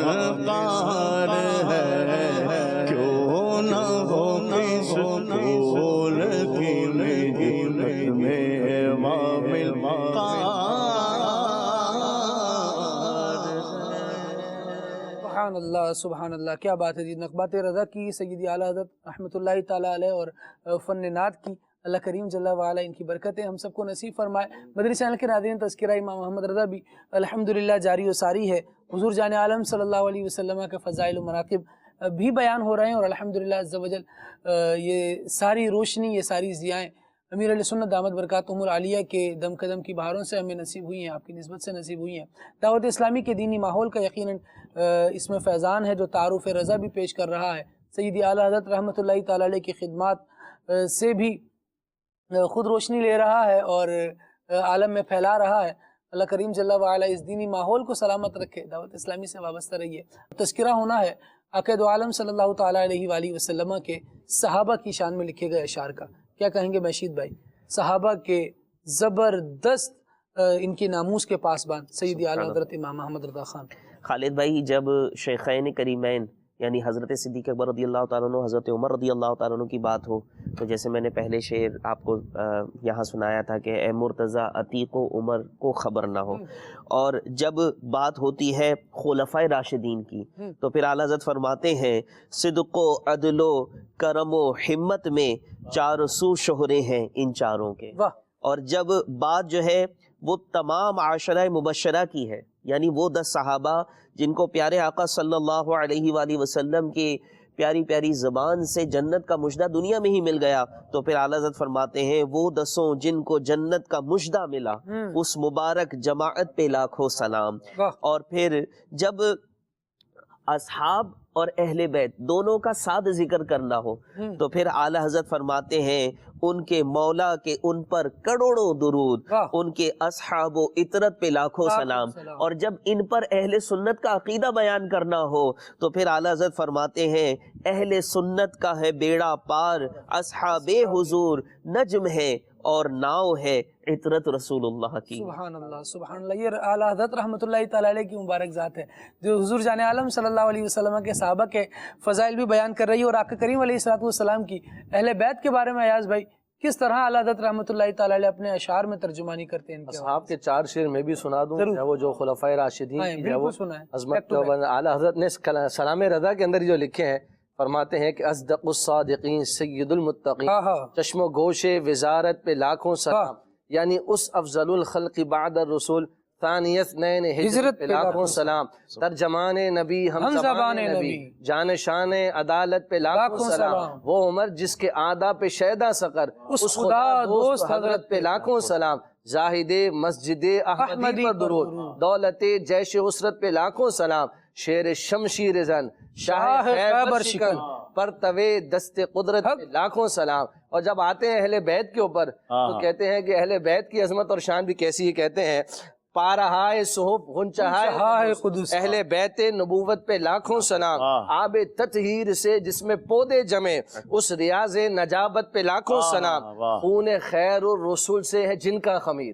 قار ہے کیوں نہ ہو کس پھول کی محنت میں وامل قار سبحان اللہ کیا بات ہے جی. نقبات رضا کی سیدی اعلیٰ حضرت رحمۃ اللہ تعالیٰ علیہ اور فن نعت کی اللہ کریم جل وعلا ان کی برکتیں ہم سب کو نصیب فرمائے. مدنی چینل کے ناظرین تذکرہ امام محمد رضا بھی الحمدللہ جاری و ساری ہے. حضور جان عالم صلی اللہ علیہ وسلم کے فضائل و مناقب بھی بیان ہو رہے ہیں اور الحمدللہ عز و جل یہ ساری روشنی یہ ساری ضیائیں امیر علیہ سنت دامت برکاتہم العالیہ کے دم قدم کی بہاروں سے ہمیں نصیب ہوئی ہیں, آپ کی نسبت سے نصیب ہوئی ہیں. دعوت اسلامی کے دینی ماحول کا یقیناً اس میں فیضان ہے جو تعارف رضا بھی پیش کر رہا ہے. سیدی اعلیٰ حضرت رحمۃ اللہ تعالیٰ علیہ کی خدمات سے بھی خود روشنی لے رہا ہے اور عالم میں پھیلا رہا ہے. اللہ کریم جل وعلا اس دینی ماحول کو سلامت رکھے. دعوت اسلامی سے وابستہ رہیے. تذکرہ ہونا ہے عقائد عالم صلی اللہ تعالیٰ علیہ وآلہ وسلم کے صحابہ کی شان میں لکھے گئے اشعار کا. کیا کہیں گے بشید بھائی؟ صحابہ کے زبردست ان کی ناموس کے پاسبان سیدی اعلیٰ حضرت امام محمد رضا خان. خالد بھائی جب شیخین کریمین یعنی حضرت صدیق اکبر رضی اللہ تعالیٰ عنہ حضرت عمر رضی اللہ تعالیٰ عنہ کی بات ہو تو جیسے میں نے پہلے شعر آپ کو یہاں سنایا تھا کہ اے مرتضیٰ عتیق و عمر کو خبر نہ ہو, اور جب بات ہوتی ہے خلفائے راشدین کی تو پھر اعلیٰ حضرت فرماتے ہیں صدق و عدل و کرم و ہمت میں چار سو شہرے ہیں ان چاروں کے. اور جب بات جو ہے وہ تمام عاشرہ مبشرہ کی ہے یعنی وہ 10 صحابہ جن کو پیارے آقا صلی اللہ علیہ وآلہ وسلم کی پیاری پیاری زبان سے جنت کا مژدہ دنیا میں ہی مل گیا تو پھر اعلیٰ حضرت فرماتے ہیں وہ 10 جن کو جنت کا مژدہ ملا اس مبارک جماعت پہ لاکھوں سلام. اور پھر جب اصحاب اور اہل بیت دونوں کا ساتھ ذکر کرنا ہو تو پھر اعلیٰ حضرت فرماتے ہیں ان کے مولا کے ان پر کروڑوں درود, ان کے اصحاب و اطرت پہ لاکھوں سلام. اور جب ان پر اہل سنت کا عقیدہ بیان کرنا ہو تو پھر اعلیٰ حضرت فرماتے ہیں اہل سنت کا ہے بیڑا پار, اصحاب حضور نجم ہے اور ناؤ ہے عطرت رسول اللہ کی. سبحان اللہ سبحان اللہ. یہ اعلیٰ حضرت رحمۃ اللہ تعالیٰ علیہ کی مبارک ذات ہے جو حضور جان عالم صلی اللہ علیہ وسلم کے صحابہ کے فضائل بھی بیان کر رہی ہے. اور آقا کریم علیہ السلام کی اہل بیت کے بارے میں ایاز بھائی کس طرح اعلیٰ حضرت رحمۃ اللہ تعالیٰ علیہ اپنے اشعار میں ترجمانی کرتے ہیں؟ اصحاب کے 4 شعر میں بھی سنا دوں, وہ جو خلفائے راشدین کی وہ عظمت اعلیٰ حضرت نے سلام رضا کے اندر جو لکھے ہیں فرماتے ہیں کہ اصدق الصادقین سید المتقین چشم و گوش وزارت پہ لاکھوں سلام یعنی اس افضل الخلق بعد الرسول ثانی اثنین ہجرت پہ لاکھوں سلام ترجمان نبی ہم زبان نبی جان شان عدالت پہ لاکھوں سلام وہ عمر جس کے آدھا پہ شیدا سقر اس خدا دوست حضرت پہ لاکھوں سلام زاہد مسجد احمدی پر درود دولت جیش اسرت پہ لاکھوں سلام شیر شمشیر زن شاہ خیبر شکن پر توے دست قدرت پہ لاکھوں سلام. اور جب آتے ہیں اہل بیت کے اوپر تو کہتے ہیں کہ اہل بیت کی عظمت اور شان بھی کیسی ہے. کہتے ہیں پارہائے صحب غنچہائے قدس اہل بیت نبوت پہ لاکھوں سلام آب تطہیر سے جس میں پودے جمے اس ریاض نجابت پہ لاکھوں سلام خون خیر الرسول سے ہے جن کا خمیر.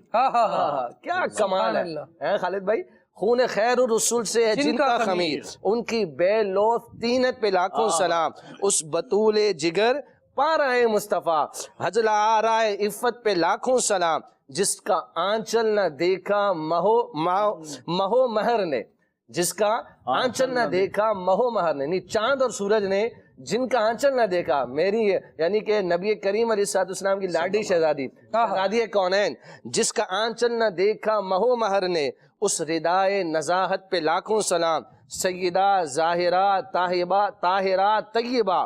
کیا کمال ہے خالد بھائی, خون خیر الرسول سے ہے جن کا خمیر ان کی بے لوث تینت پہ لاکھوں سلام اس بطول جگر پارائے مصطفیٰ حجل آرائے عفت پہ لاکھوں سلام جس کا آنچل نہ دیکھا مہو مہر نے جس کا آنچل نہ دیکھا مہو مہر نے چاند اور سورج نے جن کا آنچل نہ دیکھا میری یعنی کہ نبی کریم علیہ السلام کی لاڈی شہزادی شہزادی کونین جس کا آنچل نہ دیکھا مہو مہر نے اس ردائے نزاہت پہ لاکھوں سلام سیدہ ظاہرہ طاہرہ طیبہ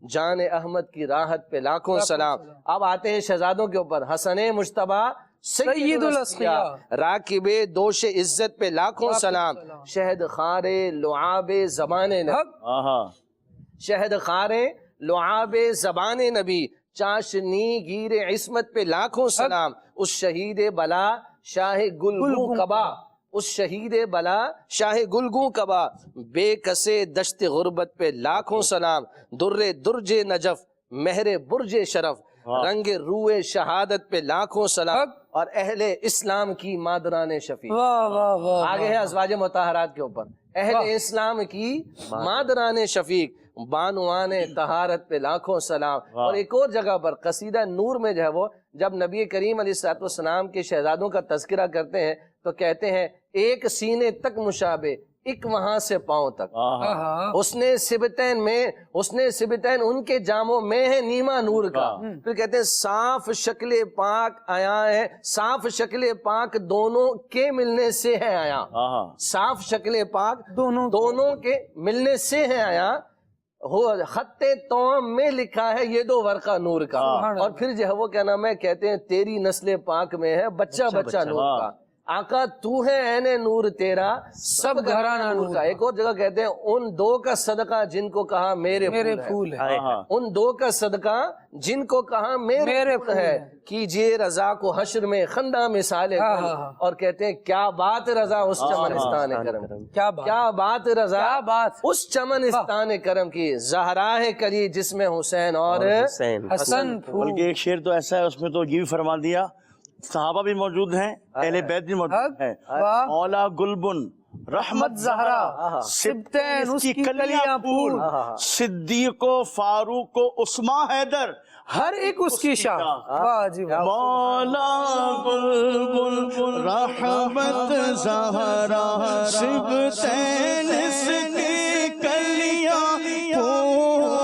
جان احمد کی راحت پہ لاکھوں سلام. اب آتے ہیں شہزادوں کے اوپر حسن مجتبیٰ سید الاسقیاء، راکب دوش عزت پہ لاکھوں سلام، شہد خار لعاب زبان نبی، شہد خار لعاب زبان نبی، چاشنی گیر عصمت پہ لاکھوں سلام، اس شہید بلا شاہ گلگوں کبا، اس شہید بلا شاہ گلگوں کبا، بے کسے دشت غربت پہ لاکھوں سلام، در درج نجف مہر برج شرف، رنگ روئے شہادت پہ لاکھوں سلام، اور اہل اسلام کی مادران شفیع۔ آگے ہے ازواج مطہرات کے اوپر، اہل اسلام کی مادران شفیق، بانوان طہارت پہ لاکھوں سلام۔ اور ایک اور جگہ پر قصیدہ نور میں جو ہے وہ جب نبی کریم علیہ السلام کے شہزادوں کا تذکرہ کرتے ہیں تو کہتے ہیں ایک سینے تک مشابہ، ایک وہاں سے پاؤں تک، اس نے سبتین ان کے جاموں میں ہے نیما نور کا۔ پھر کہتے ہیں صاف شکل پاک آیا ہے، صاف شکل پاک دونوں کے ملنے سے ہے آیا، صاف شکل پاک دونوں کے ملنے سے ہے آیا، خط توام میں لکھا ہے یہ دو ورقہ نور کا۔ اور پھر جو ہے وہ کیا نام ہے، کہتے ہیں تیری نسل پاک میں ہے بچہ بچہ نور کا، آقا تو ہے عین نور تیرا سب گھرانہ نور کا۔ ایک اور جگہ کہتے ہیں ان دو کا صدقہ جن کو کہا میرے پھول ہے، ان دو کا صدقہ جن کو کہا میرے پھول ہے، کیجئے رضا کو حشر میں خندہ مثال کرم۔ اور کہتے ہیں کیا بات رضا اس چمنستان کرم، کیا بات رضا اس چمنستان کرم کی، زہرا ہے کری جس میں حسین اور حسن۔ بلکہ ایک شعر تو ایسا ہے اس میں تو یہ بھی فرما دیا، صحابہ بھی موجود ہیں، اہل بیت بھی موجود ہیں، مولا گلبن رحمت زہرا سبتین اس کی کلیاں پھول، صدیق و فاروق و عثمان حیدر ہر ایک اس کی شاہ۔ مولا گلبن رحمت زہرا سبتین اس کی کلیاں پھول،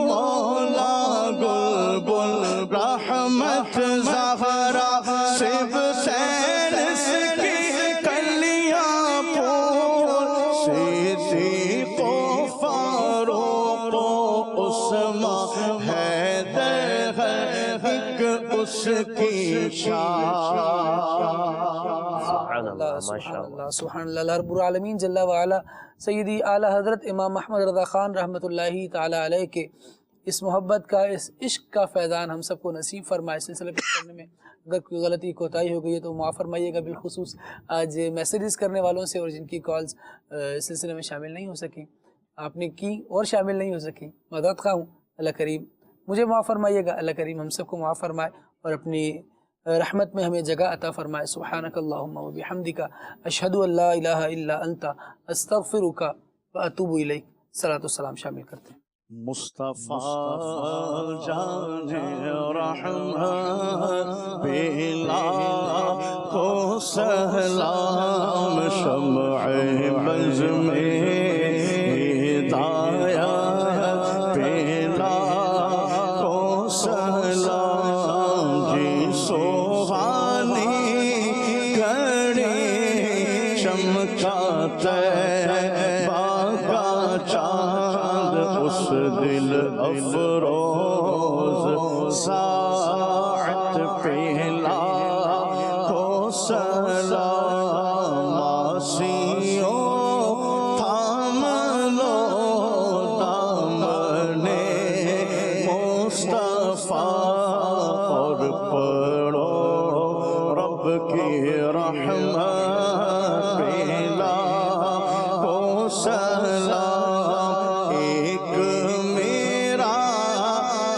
مولا گلبن رحمت زہرا سبتین اس کی کلیاں پھول، صدیق و فاروق و عثمان حیدر ایک اس کی شان۔ سبحان اللہ، اللہ رب العالمین جل وعلا سیدی اعلیٰ حضرت امام احمد رضا خان رحمۃ اللہ تعالی علیہ کے اس محبت کا، اس عشق کا فیضان ہم سب کو نصیب فرمائے۔ سلسلے پیش کرنے میں اگر کوئی غلطی کوتاہی ہو گئی ہے تو معاف فرمائیے گا، بالخصوص آج میسیجز کرنے والوں سے اور جن کی کالز اس سلسلے میں شامل نہیں ہو سکیں، آپ نے کی اور شامل نہیں ہو سکیں، مدد خواہ ہوں، اللہ کریم مجھے معاف فرمائیے گا، اللہ کریم ہم سب کو معاف فرمائے اور اپنی رحمت میں ہمیں جگہ عطا فرمائے۔ سبحانک اللہم و بحمدک، اشہد ان لا الہ الا انت، استغفرک و اتوب الیک۔ صلاۃ والسلام شامل کرتے ہیں۔ مصطفیٰ جان رحمت بلا کو سلام، شمع بز میں ہدایت بلا کو سلام، جی سوہانی گھڑی چمکاتے باغا چاند، اس دل افروز ساعت پہلا کو سلام، آسیوں تھام لو دامن مصطفیٰ، اور پڑھو رب کی رحمت پہلا کو سلام، ایک میرا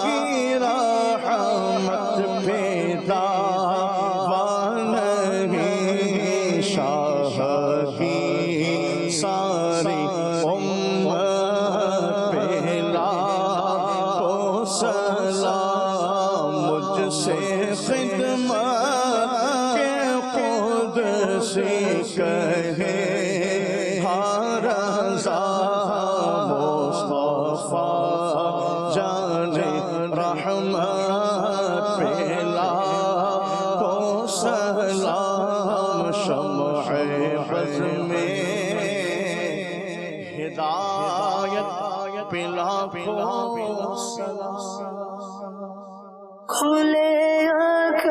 کی رحمت پیدا نہیں، شاہ کی ساری امت پہلا کو سلام، مجھ سے خدمت کے قدسی کہے رضا، مصطفیٰ جان رحمت پہلا کو سلام، شمع بز میں ہدایت پہلا کو سلام۔ کھلے آنکھ